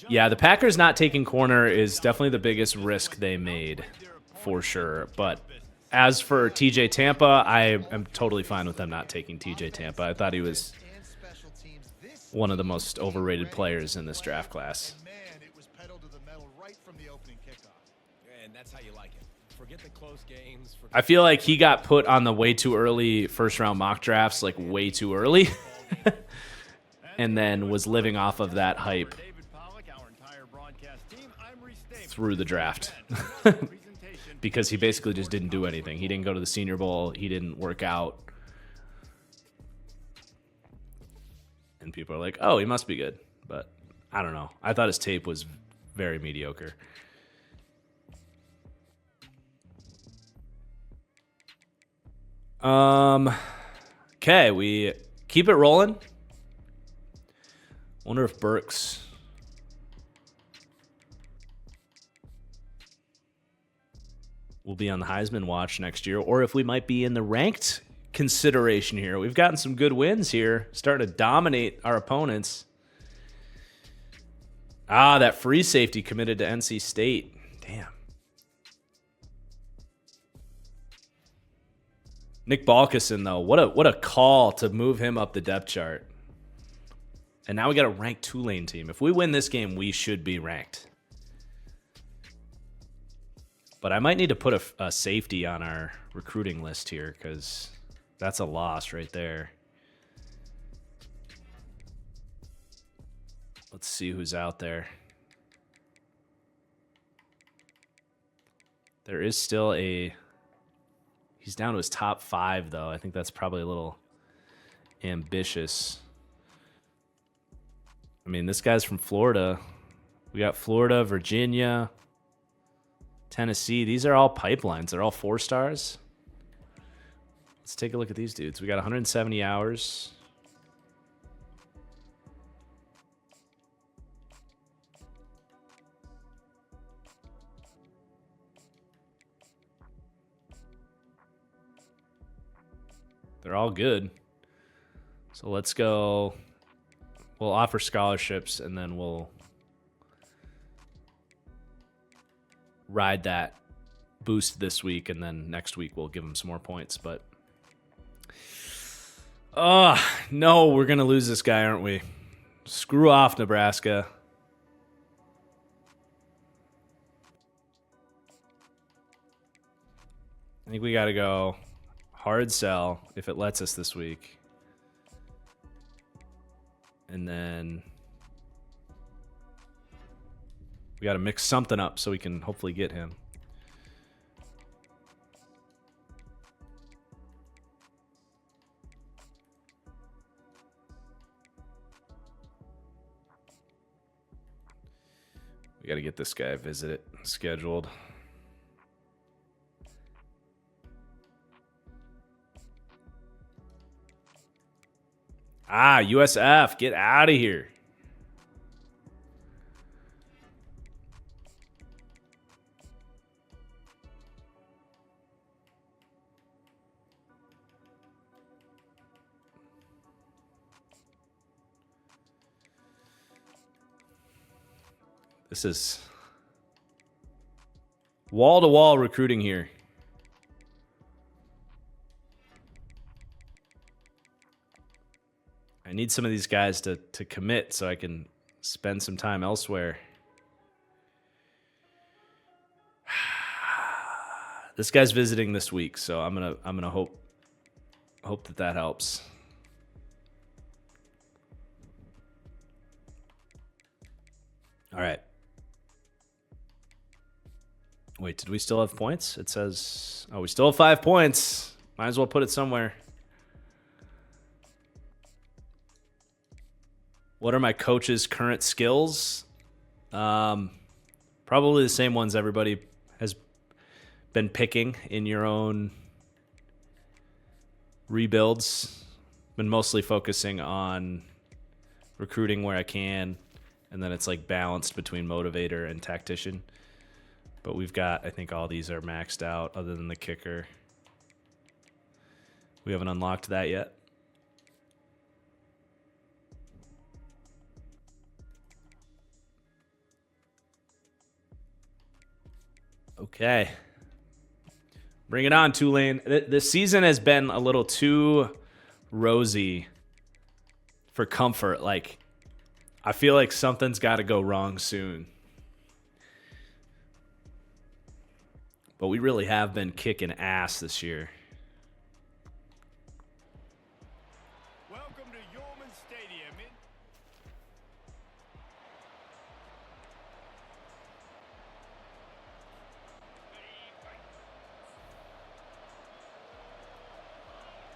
Yeah, the Packers not taking corner is definitely the biggest risk they made, for sure. But as for TJ Tampa, I am totally fine with them not taking TJ Tampa. I thought he was one of the most overrated players in this draft class. Man, it was pedal to the metal right from the opening kickoff. And that's how you like it. Forget the close games. I feel like he got put on the way too early first-round mock drafts, like way too early, and then was living off of that hype through the draft because he basically just didn't do anything. He didn't go to the Senior Bowl. He didn't work out. And people are like, oh, he must be good. But I don't know. I thought his tape was very mediocre. Okay, we keep it rolling. Wonder if Burks will be on the Heisman watch next year, or if we might be in the ranked consideration here. We've gotten some good wins here, starting to dominate our opponents. Ah, that free safety committed to NC State. Damn. Nick Balkinson, though, what a call to move him up the depth chart. And now we got a ranked Tulane team. If we win this game, we should be ranked. But I might need to put a safety on our recruiting list here because that's a loss right there. Let's see who's out there. There is still a... He's down to his top 5, though. I think that's probably a little ambitious. I mean, this guy's from Florida. We got Florida, Virginia, Tennessee. These are all pipelines. They're all 4 stars. Let's take a look at these dudes. We got 170 hours. They're all good. So let's go. We'll offer scholarships and then we'll ride that boost this week, and then next week we'll give them some more points. But no, we're gonna lose this guy, aren't we? Screw off, Nebraska. I think we gotta go hard sell if it lets us this week, and then we got to mix something up so we can hopefully get him. We got to get this guy scheduled. Ah, USF, get out of here. This is wall-to-wall recruiting here. I need some of these guys to commit so I can spend some time elsewhere. This guy's visiting this week, so I'm gonna hope that helps. All right. Wait, did we still have points? It says, oh, we still have 5 points. Might as well put it somewhere. What are my coach's current skills? Probably the same ones everybody has been picking in your own rebuilds. Been mostly focusing on recruiting where I can, and then it's like balanced between motivator and tactician. But we've got, I think all these are maxed out other than the kicker. We haven't unlocked that yet. Okay. Bring it on, Tulane. This season has been a little too rosy for comfort. Like, I feel like something's got to go wrong soon. But we really have been kicking ass this year. Welcome to Yeoman Stadium.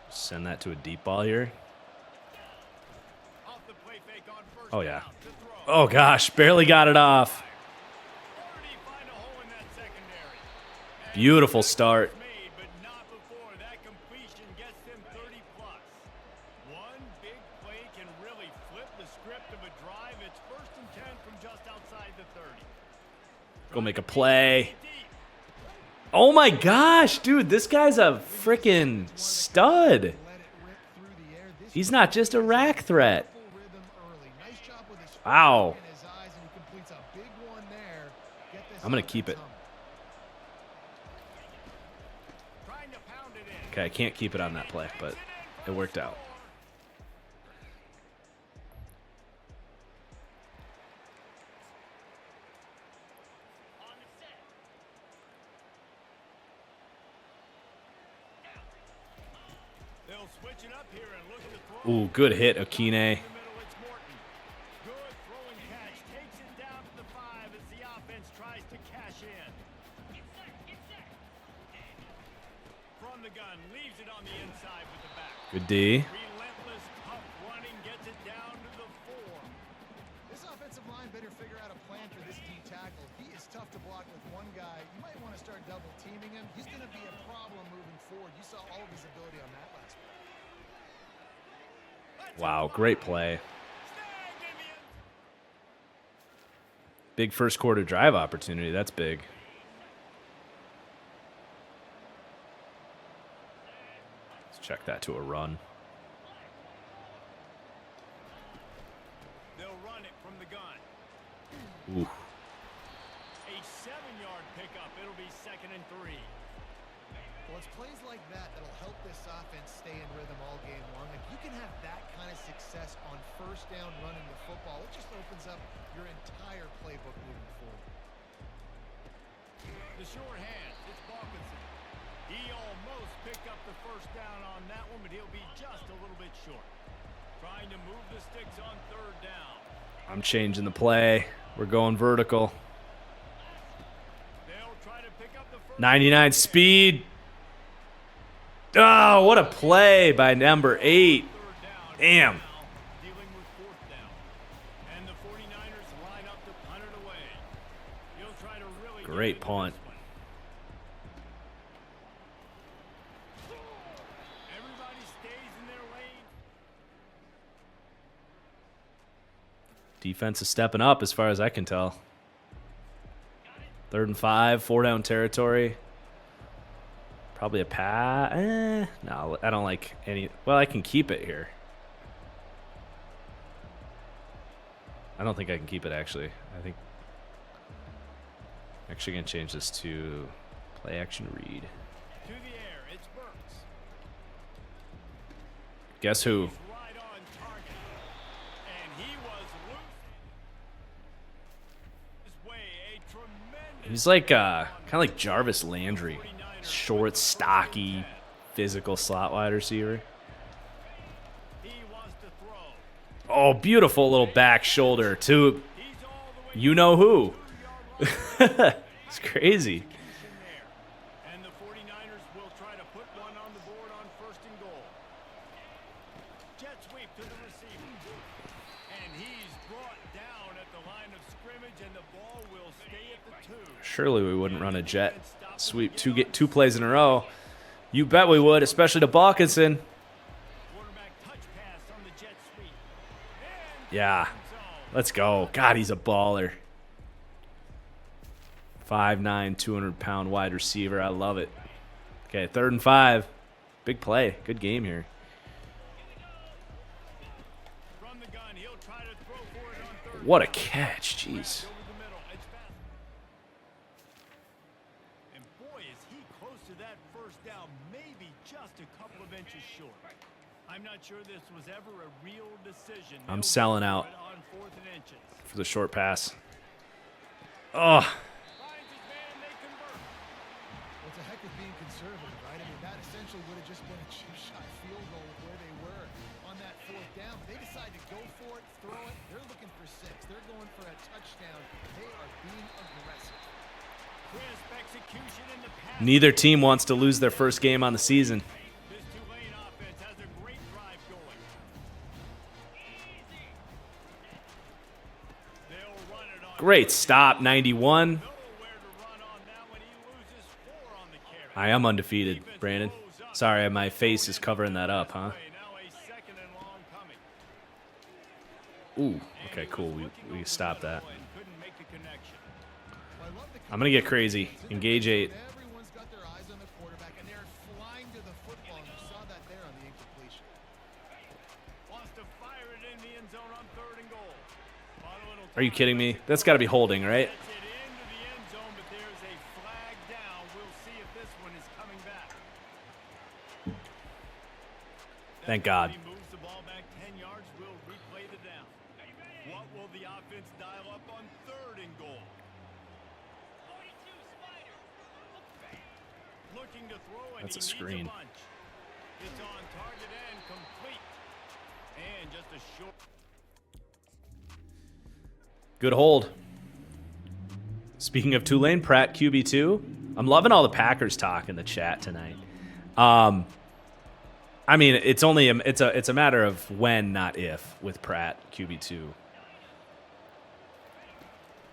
Send that to a deep ball here. Off the play fake on first Oh, yeah. down to throw. Oh, gosh. Barely got it off. Already find a hole in that secondary. And Beautiful start. made, but not before that completion gets them 30 plus. One big play can really flip the script of a drive. It's 1st and 10 from just outside the 30. Go make a play. Oh, my gosh, dude. This guy's a freaking stud. Let it rip through the air. This He's not just a rack threat. full rhythm early. Nice job with his feet Wow. and his eyes, and he completes a big one there. Get this I'm going to keep it. offense humming. Trying to pound it in. Okay, I can't keep it on that play, but it worked out. They'll switch it up here and look to throw. Ooh, good hit, Okine. In the middle, it's Morton. Good throwing catch. Takes it down to the 5 as the offense tries to cash in. From the gun, leaves it on the inside with the back. Good D. Relentless, tough running, gets it down to the 4. This offensive line better figure out a plan for this D tackle. He is tough to block with one guy. You might want to start double teaming him. He's going to be a problem moving forward. You saw all of his ability on that last play. Wow, great play. Big first quarter drive opportunity. That's big. Let's check that to a run. They'll run it from the gun. Ooh. A 7-yard pickup. It'll be 2nd and 3. Well, it's plays like that that'll help this offense stay in rhythm all game long. If you can have that kind of success on 1st down running the football, it just opens up your entire playbook moving forward. The short hand. It's Balkinson. He almost picked up the 1st down on that one, but he'll be just a little bit short. Trying to move the sticks on 3rd down. I'm changing the play. We're going vertical. They'll try to pick up the 1st 99 speed. Oh, what a play by number 8. 3rd down. Damn. Now dealing with 4th down. And the 49ers line up to punt it away. He'll try to really Great get into punt. this one. Everybody stays in their lane. Defense is stepping up as far as I can tell. 3rd and 5, 4 down territory. Probably a pass. No, I don't like any. Well, I can keep it here. I don't think I can keep it, actually. I think Actually, gonna change this to play action read. To the air, it's Burks. Guess who? Right on target. And he was loose. This way, a tremendous He's like kind of like Jarvis Landry, short, stocky, physical slot wide receiver. he wants to throw. Oh, beautiful little back shoulder to He's all the way you know who. 2-yard line. It's crazy. And the 49ers will try to put one on the board on 1st and goal. Jet sweep to the receiver. And he's brought down at the line of scrimmage, and the ball will stay at the 2. Surely we wouldn't run a jet sweep two plays in a row. You bet we would, especially to Balkinson. Quarterback touch pass on the jet sweep. And Yeah, let's go. God, he's a baller. 5'9", 200-pound wide receiver. I love it. Okay, 3rd and 5. Big play. Good game here. from the gun, he'll try to throw for it on 3rd. What a catch. Jeez. Over the middle. It's fast. And boy, is he close to that 1st down, maybe just a couple of inches short. I'm not sure this was ever a real decision. I'm They'll selling go out for it on 4th and inches. for the short pass. Oh, Finds his man, they convert. Well, it's a heck of being conservative, right? I mean, that essentially would have just been a cheap shot field goal of where they were on that 4th down. They decide to go for it, throw it. They're looking for 6. They're going for a touchdown. They are being aggressive. Crisp execution in the pass. neither team wants to lose their first game on the season. This Tulane offense has a great drive going. They'll run it on. Great stop, 91. Nowhere to run on that one. He loses 4 on the carry. I am undefeated, Brandon. Sorry, my face is covering that up, huh? Now a 2nd and long coming. Ooh, okay, cool. We stopped that. And couldn't make the connection. Well, I love the I'm going to get crazy. Engage 8. Everyone's got their eyes on the quarterback, and they're flying to the football. And you saw that there on the incompletion. Wants to fire it in the end zone on 3rd and goal. Are you kidding me? That's got to be holding, right? Gets it into the end zone, but there's a flag down. We'll see if this one is coming back. Thank God. He moves the ball back 10 yards. We'll replay the down. What will the offense dial up on 3rd and goal? Looking to throw, and That's a he needs screen. bunch. It's on target and complete. And just a short. Good hold. Speaking of Tulane, Pratt QB2. I'm loving all the Packers talk in the chat tonight. I mean, it's a matter of when, not if, with Pratt QB2.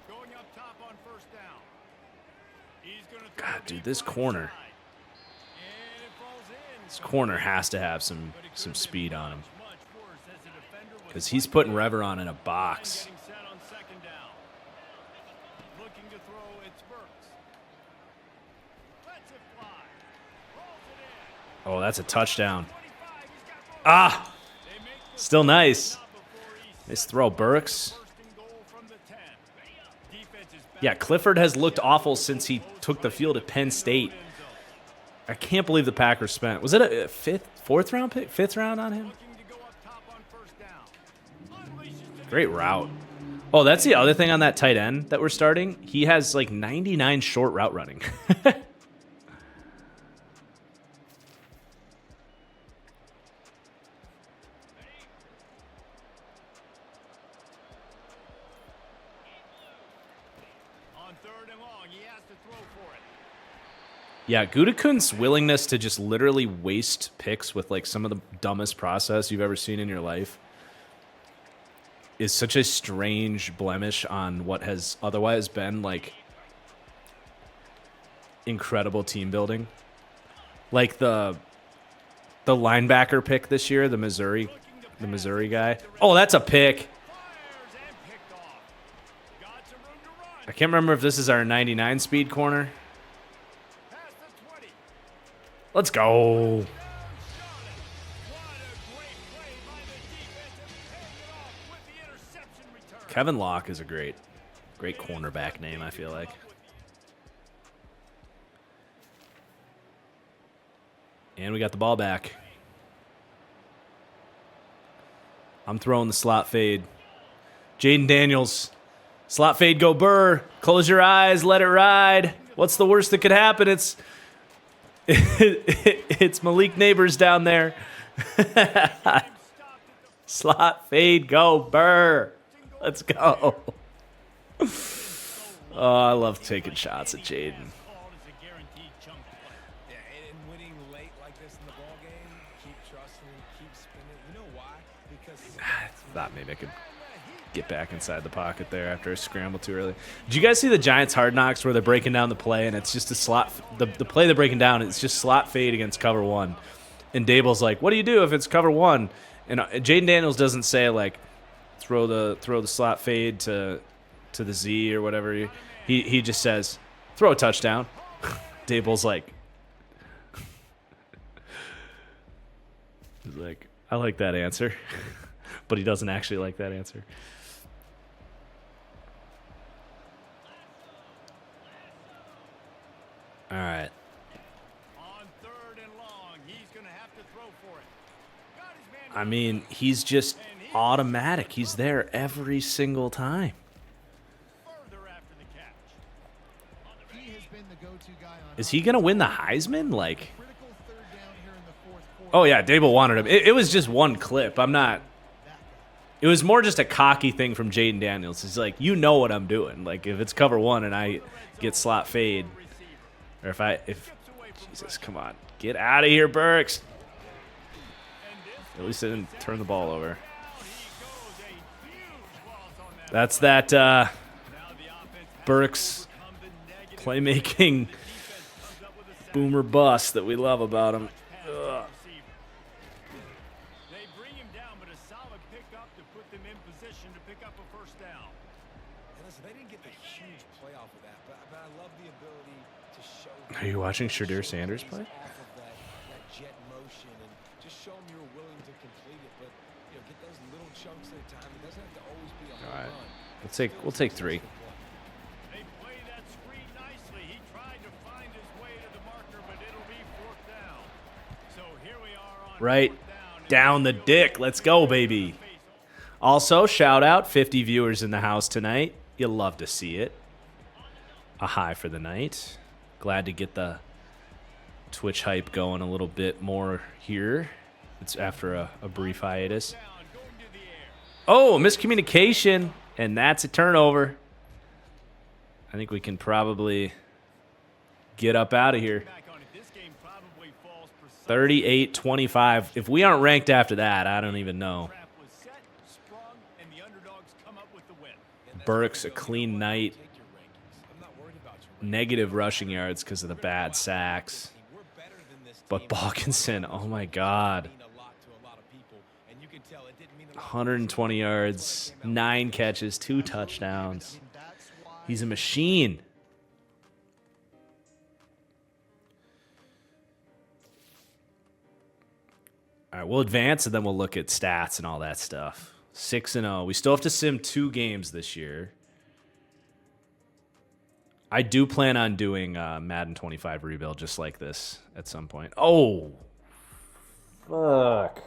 Going up top on 1st down. He's gonna throw God, deep dude, this right corner. side. And it falls in. This corner has to have some speed on him, Much worse as the defender was because he's putting Reveron in a box. getting set on 2nd down. Looking to throw, it's Burks. Lets it fly. Rolls it in. Oh, that's a touchdown. 25, he's got room. Ah, They make the still nice. stop before he Nice sets throw, Burks. 1st and goal from the 10. Defense is back. Yeah, Clifford has looked awful since he took the field at Penn State. I can't believe the Packers spent. Was it a fifth round on him? Looking to go up top on 1st down. Unleashes the Great route. Oh, that's the other thing on that tight end that we're starting. He has like 99 short route running. on 3rd and long. He has to throw for it. Yeah, Gutekunst's willingness to just literally waste picks with like some of the dumbest process you've ever seen in your life is such a strange blemish on what has otherwise been like incredible team building. Like the linebacker pick this year, the Missouri guy. Oh, that's a pick. Fires and picked off. Got some room to run. I can't remember if this is our 99 speed corner. Past the 20. Let's go. What a great play by the defense and paying it off with the interception return. Kevin Locke is a great cornerback name, I feel like. And we got the ball back. I'm throwing the slot fade. Jaden Daniels. Slot fade, go Burr. Close your eyes, let it ride. What's the worst that could happen? It's Malik Neighbors down there. Slot fade, go Burr. Let's go. Oh, I love taking shots at Jaden. And winning late like this in the ball game, keep trusting, keep spinning. You know why? Because I thought maybe I could get back inside the pocket there after I scrambled too early. Did you guys see the Giants Hard Knocks where they're breaking down the play and it's just a slot? The play they're breaking down, it's just slot fade against cover one. And Dable's like, what do you do if it's cover one? And Jaden Daniels doesn't say like throw the slot fade to the Z or whatever. He just says throw a touchdown. Dable's like, he's like, I like that answer, but he doesn't actually like that answer. All right. On 3rd and long, he's going to have to throw for it. Got his man I mean, he's just automatic. He's there every single time. further after the catch. He has been the go-to guy on Is he going to win the Heisman? Like, critical third down here in the fourth quarter. oh, yeah, Dable wanted him. It was just one clip. I'm not. It was more just a cocky thing from Jaden Daniels. He's like, you know what I'm doing. Like, if it's cover one and I get slot fade, or if Jesus, come on. Get out of here, Burks. At least I didn't turn the ball over. That's that Burks playmaking boomer bust that we love about him. Ugh. They bring him down, but a solid pickup to put them in position to pick up a first down. And listen, they didn't get the huge play off of that, but I love the ability to show. Are you watching Shadir Sanders play? Off of that jet motion and just show them you're willing to complete it, but get those little chunks at a time. It doesn't have to always be a home All right. run. We'll take 3. They play that screen nicely. He tried to find his way to the marker, but it'll be 4th down. So here we are on Right 4th down the dick. Let's go, baby. Also, shout out 50 viewers in the house tonight. You'll love to see it. A high for the night. Glad to get the Twitch hype going a little bit more here. It's after a brief hiatus. Oh, miscommunication, and that's a turnover. I think we can probably get up out of here. 38-25. If we aren't ranked after that, I don't even know. Burks, a clean night. Negative rushing yards because of the bad sacks. But Balkinson, oh my God. 120 yards, 9 catches, 2 touchdowns. He's a machine. All right, we'll advance and then we'll look at stats and all that stuff. 6-0. We still have to sim 2 games this year. I do plan on doing Madden 25 rebuild just like this at some point. Oh, fuck.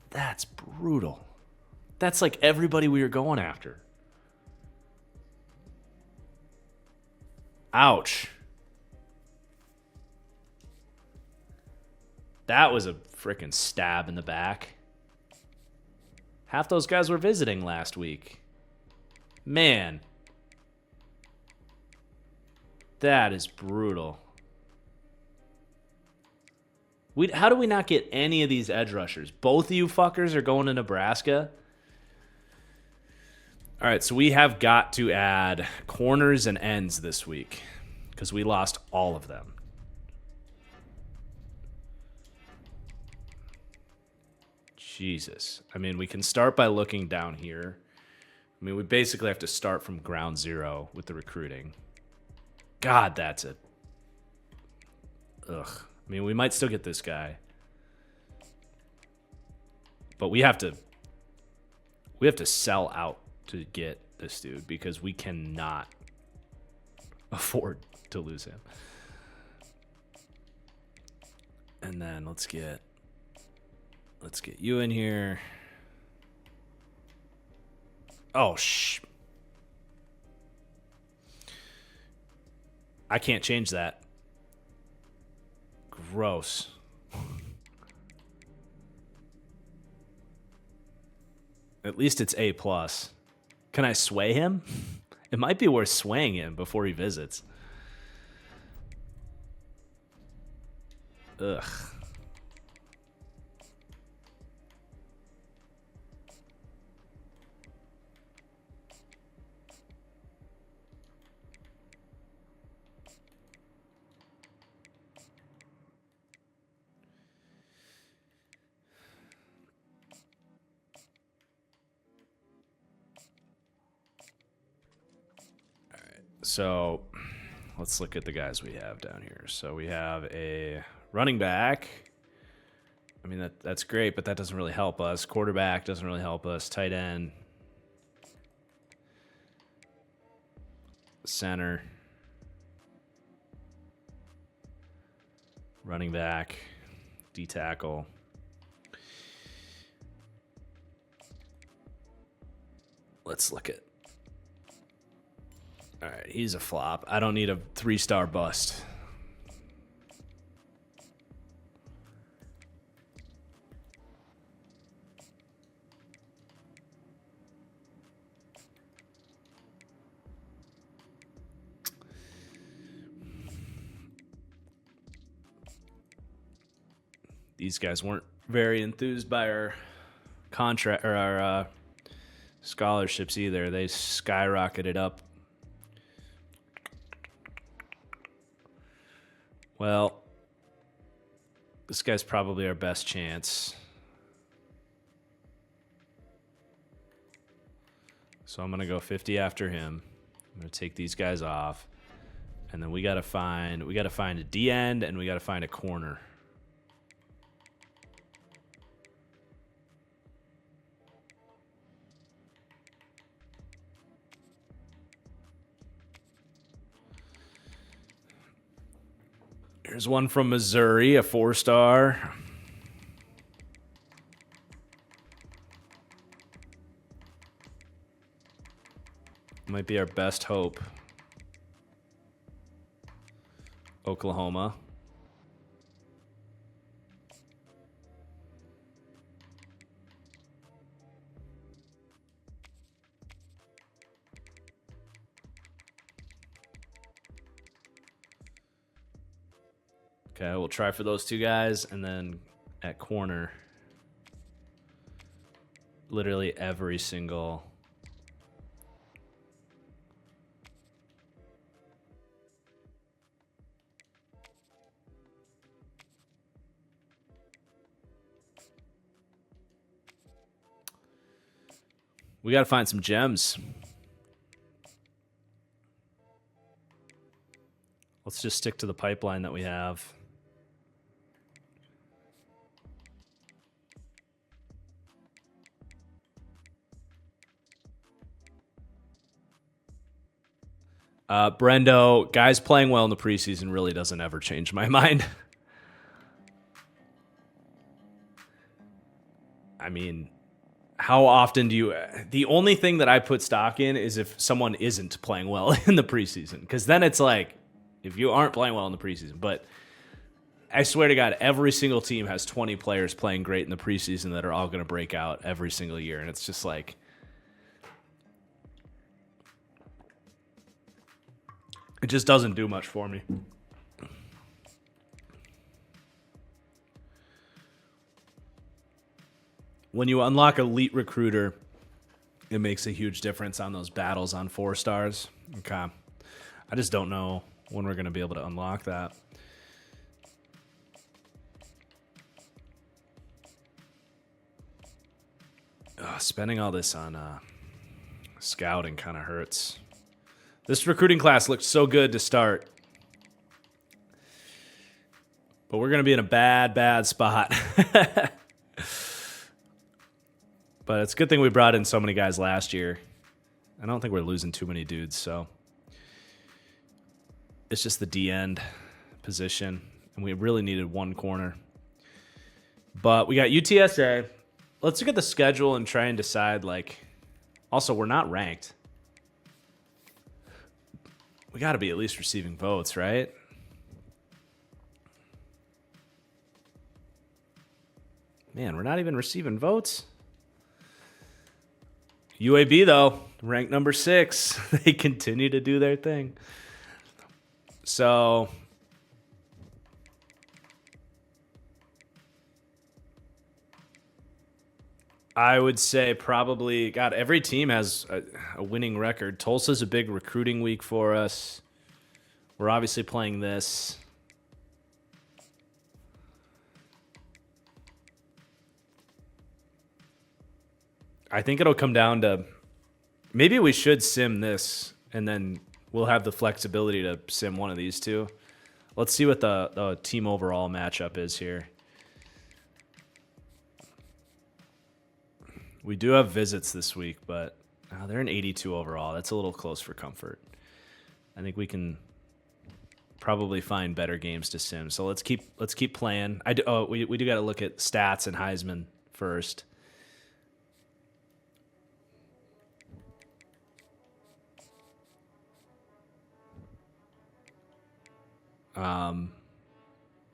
That's brutal. That's like everybody we were going after. Ouch. That was a freaking stab in the back. Half those guys were visiting last week. Man. That is brutal. How do we not get any of these edge rushers? Both of you fuckers are going to Nebraska. All right, so we have got to add corners and ends this week because we lost all of them. Jesus. I mean, we can start by looking down here. I mean, we basically have to start from ground zero with the recruiting. God, that's a... Ugh. I mean, we might still get this guy. But we have to sell out to get this dude because we cannot afford to lose him. And then let's get you in here. Oh, I can't change that. Gross. At least it's A+. Can I sway him? It might be worth swaying him before he visits. Ugh. So let's look at the guys we have down here. So we have a running back. I mean, that's great, but that doesn't really help us. Quarterback doesn't really help us. Tight end. Center. Running back. D-tackle. Let's look at. All right, he's a flop. I don't need a 3-star bust. These guys weren't very enthused by our contract or our scholarships either. They skyrocketed up. Well, this guy's probably our best chance. So I'm going to go 50 after him. I'm going to take these guys off. And then we got to find a D end and we got to find a corner. Here's one from Missouri, a 4-star. Might be our best hope. Oklahoma. Okay, we'll try for those two guys, and then at corner, literally every single. We got to find some gems. Let's just stick to the pipeline that we have. Brendo, guys playing well in the preseason really doesn't ever change my mind. I mean, how often do you... The only thing that I put stock in is if someone isn't playing well in the preseason. Because then it's like, if you aren't playing well in the preseason. But I swear to God, every single team has 20 players playing great in the preseason that are all going to break out every single year. And it's just like... It just doesn't do much for me. When you unlock Elite Recruiter, it makes a huge difference on those battles on 4 stars. Okay. I just don't know when we're going to be able to unlock that. Spending all this on scouting kind of hurts. This recruiting class looked so good to start. But we're going to be in a bad spot. But it's a good thing we brought in so many guys last year. I don't think we're losing too many dudes, so. It's just the D end position. And we really needed one corner. But we got UTSA. Let's look at the schedule and try and decide, like, also, we're not ranked. We got to be at least receiving votes, right? Man, we're not even receiving votes. UAB, though, ranked number 6. They continue to do their thing. So I would say probably, God, every team has a winning record. Tulsa's a big recruiting week for us. We're obviously playing this. I think it'll come down to, maybe we should sim this, and then we'll have the flexibility to sim one of these two. Let's see what the team overall matchup is here. We do have visits this week, but they're an 82 overall. That's a little close for comfort. I think we can probably find better games to sim. So let's keep playing. We do got to look at stats and Heisman first.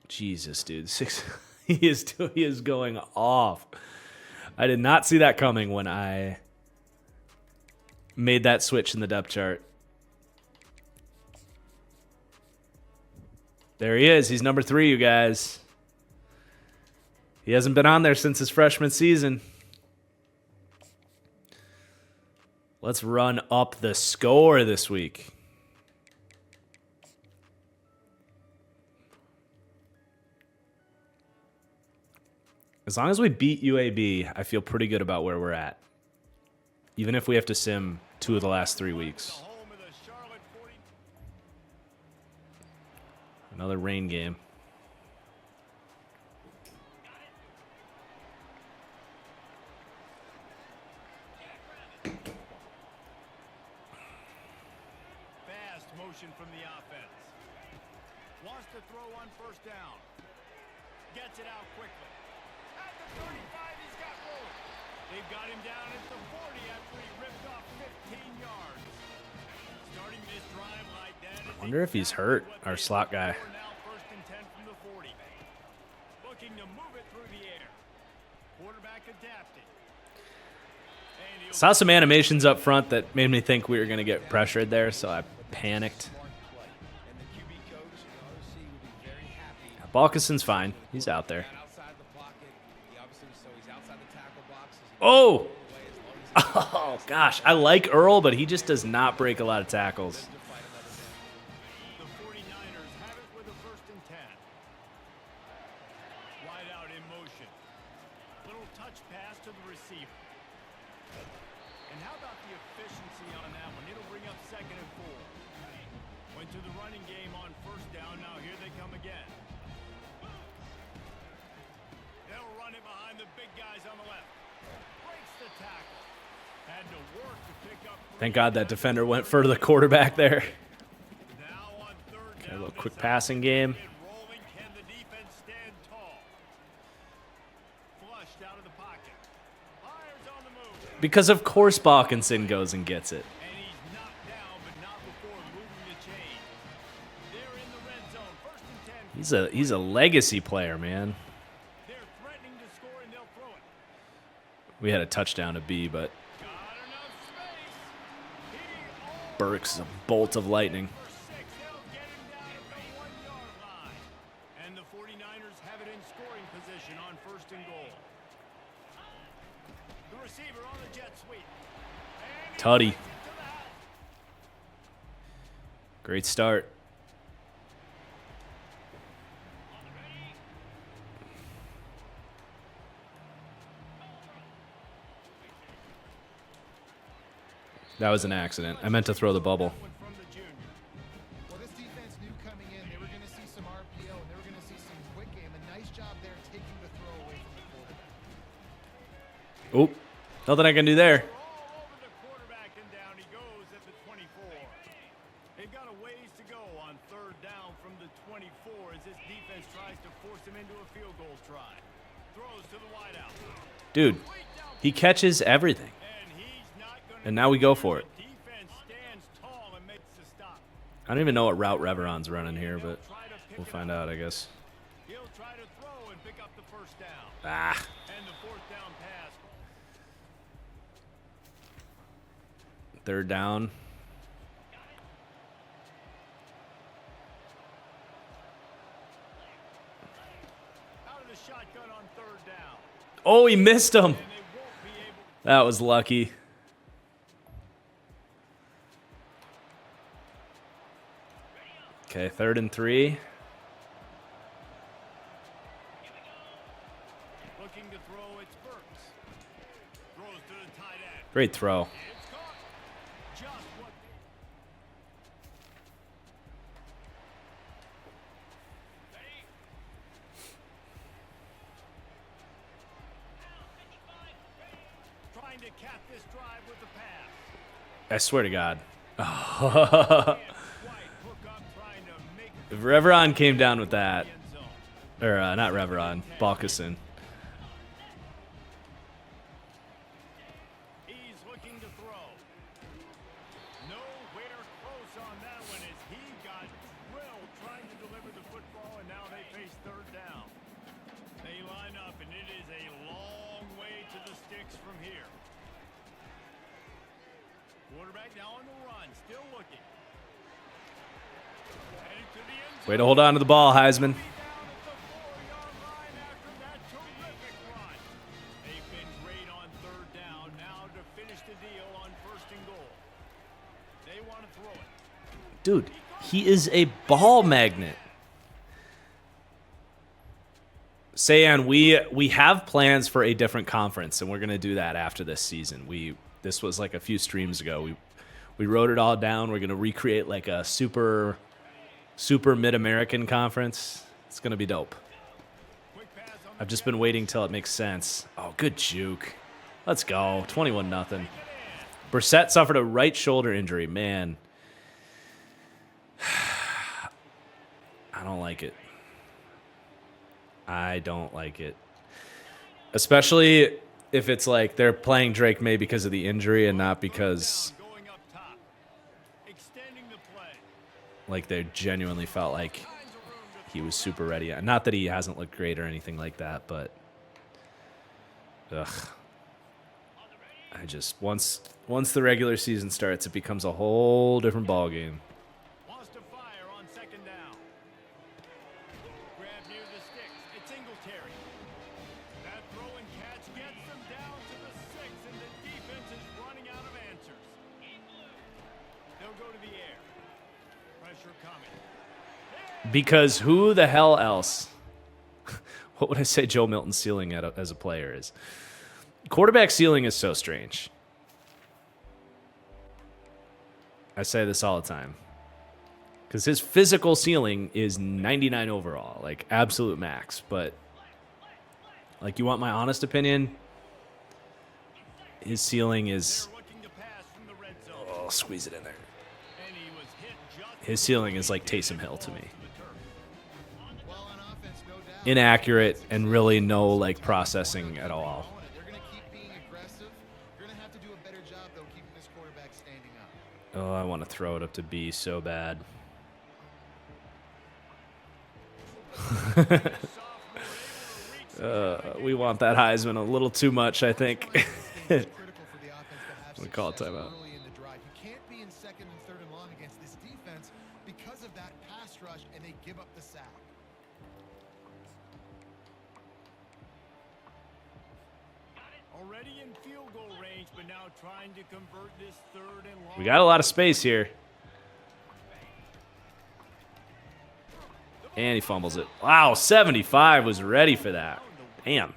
Jesus, dude, he is going off. I did not see that coming when I made that switch in the depth chart. There he is. He's number 3, you guys. He hasn't been on there since his freshman season. Let's run up the score this week. As long as we beat UAB, I feel pretty good about where we're at. Even if we have to sim 2 of the last 3 weeks. Another rain game. Fast motion from the offense. Wants to throw on first down. Gets it out quickly. At the 35, he's got room. They've got him down at the 40 after he ripped off 15 yards. Starting this drive like that. I wonder if he's hurt, our slot guy. Now first and 10 from the 40. Looking to move it through the air. Quarterback adapting. Saw some animations up front that made me think we were going to get pressured there, so I panicked. Balkison's fine. He's out there. Oh! Oh, gosh. I like Earl, but he just does not break a lot of tackles. The 49ers have it with a first and 10. Wide out in motion. Little touch pass to the receiver. And how about the efficiency on that one? It'll bring up 2nd and 4. Went to the running game on first down. Now here they come again. They'll run it behind the big guys on the left. Breaks the tackle. Had to work to pick up. Thank God that defender went for the quarterback there. Now on third Okay, a down, little quick passing game. rolling. Can the defense stand tall? Flushed out of the pocket. Fires on the move. Because of course Balkinson goes and gets it. And he's knocked down, but not before moving the chain. They're in the red zone. First and 10. He's a legacy player, man. They're threatening to score, and they'll throw it. We had a touchdown to B, but Got enough space. He Burke's a bolt of lightning. for 6. They'll get him down at the 1-yard line. And the 49ers have it in scoring position on first and goal. The receiver on the jet sweep. And he Tutty. takes it to the house. Great start. That was an accident. I meant to throw the bubble. One from the junior. Well, this defense knew coming in they were going to see some RPO and they were going to see some quick game. A nice job there taking the throw away from the quarterback. Oop. Nothing I can do there. All over the quarterback, and down he goes at the 24. They've got a ways to go on third down from the 24 as this defense tries to force him into a field goal try. Throws Dude, he catches everything. And now we go for it. I don't even know what route Reveron's running here, but we'll find out, I guess. Ah. Third down. Oh, he missed him. That was lucky. Okay, 3rd and 3. Great throw. I swear to God. If Reveron came down with that, or not Reveron, Balkison. He's looking to throw. Nowhere close on that one as he got drilled trying to deliver the football, and now they face 3rd down. They line up, and it is a long way to the sticks from here. Quarterback now on the run, still looking. Way to hold on to the ball, Heisman. They've been great on 3rd down. Now to finish the deal on 1st and goal. They want to throw it. Dude, he is a ball magnet. Sayan, we have plans for a different conference, and we're going to do that after this season. This was like a few streams ago. We wrote it all down. We're going to recreate like a super mid-American conference. It's going to be dope. I've just been waiting till it makes sense. Oh, good juke. Let's go. 21-0. Brissett suffered a right shoulder injury. Man. I don't like it. I don't like it. Especially if it's like they're playing Drake May because of the injury and not because like they genuinely felt like he was super ready. Not that he hasn't looked great or anything like that, but ugh. I just once the regular season starts, it becomes a whole different ball game. Wants to fire on 2nd down. Grab near the sticks. It's Singletary. That throw and catch gets them down to the 6, and the defense is running out of answers. They'll go to the air. Pressure coming. Because who the hell else? What would I say Joe Milton's ceiling as a player is? Quarterback ceiling is so strange. I say this all the time. Because his physical ceiling is 99 overall, like absolute max. But, like, you want my honest opinion? His ceiling is... Oh, squeeze it in there. His ceiling is like Taysom Hill to me. Inaccurate and really no, like, processing at all. Oh, I want to throw it up to B so bad. We want that Heisman a little too much, I think. We call it timeout. You can't be in 2nd and 3rd and long against this defense because of that pass rush, and they give up the sack. Already in field goal range, but now trying to convert this 3rd and long. We got a lot of space here. And he fumbles it. Wow, 75 was ready for that. Damn.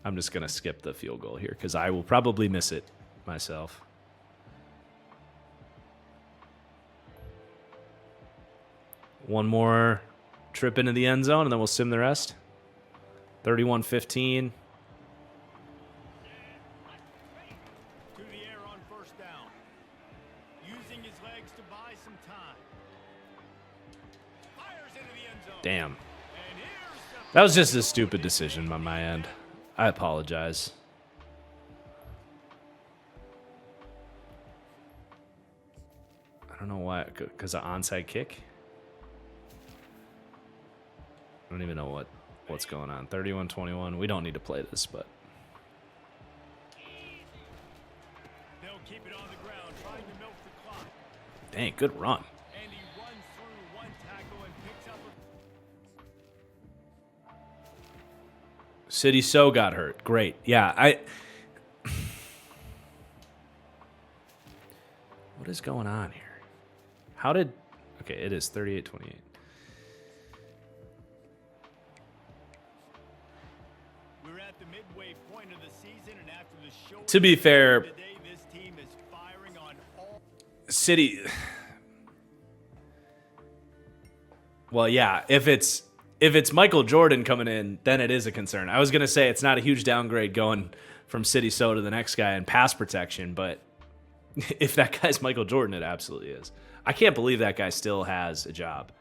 I'm just going to skip the field goal here because I will probably miss it myself. One more trip into the end zone, and then we'll sim the rest. 31-15. Damn. That was just a stupid decision on my end. I apologize. I don't know why, because of onside kick. I don't even know what's going on. 31-21. We don't need to play this, but They'll keep it on the ground, trying to milk the clock. dang, good run. And he runs through one tackle and picks up a... City So got hurt. Great. Yeah, what is going on here? How did... Okay, it is 38-28. We're at the midway point of the season, and after the show To be fair, today, this team is firing on all... City... Well, yeah, if it's Michael Jordan coming in, then it is a concern. I was going to say it's not a huge downgrade going from City So to the next guy in pass protection, but if that guy's Michael Jordan, it absolutely is. I can't believe that guy still has a job.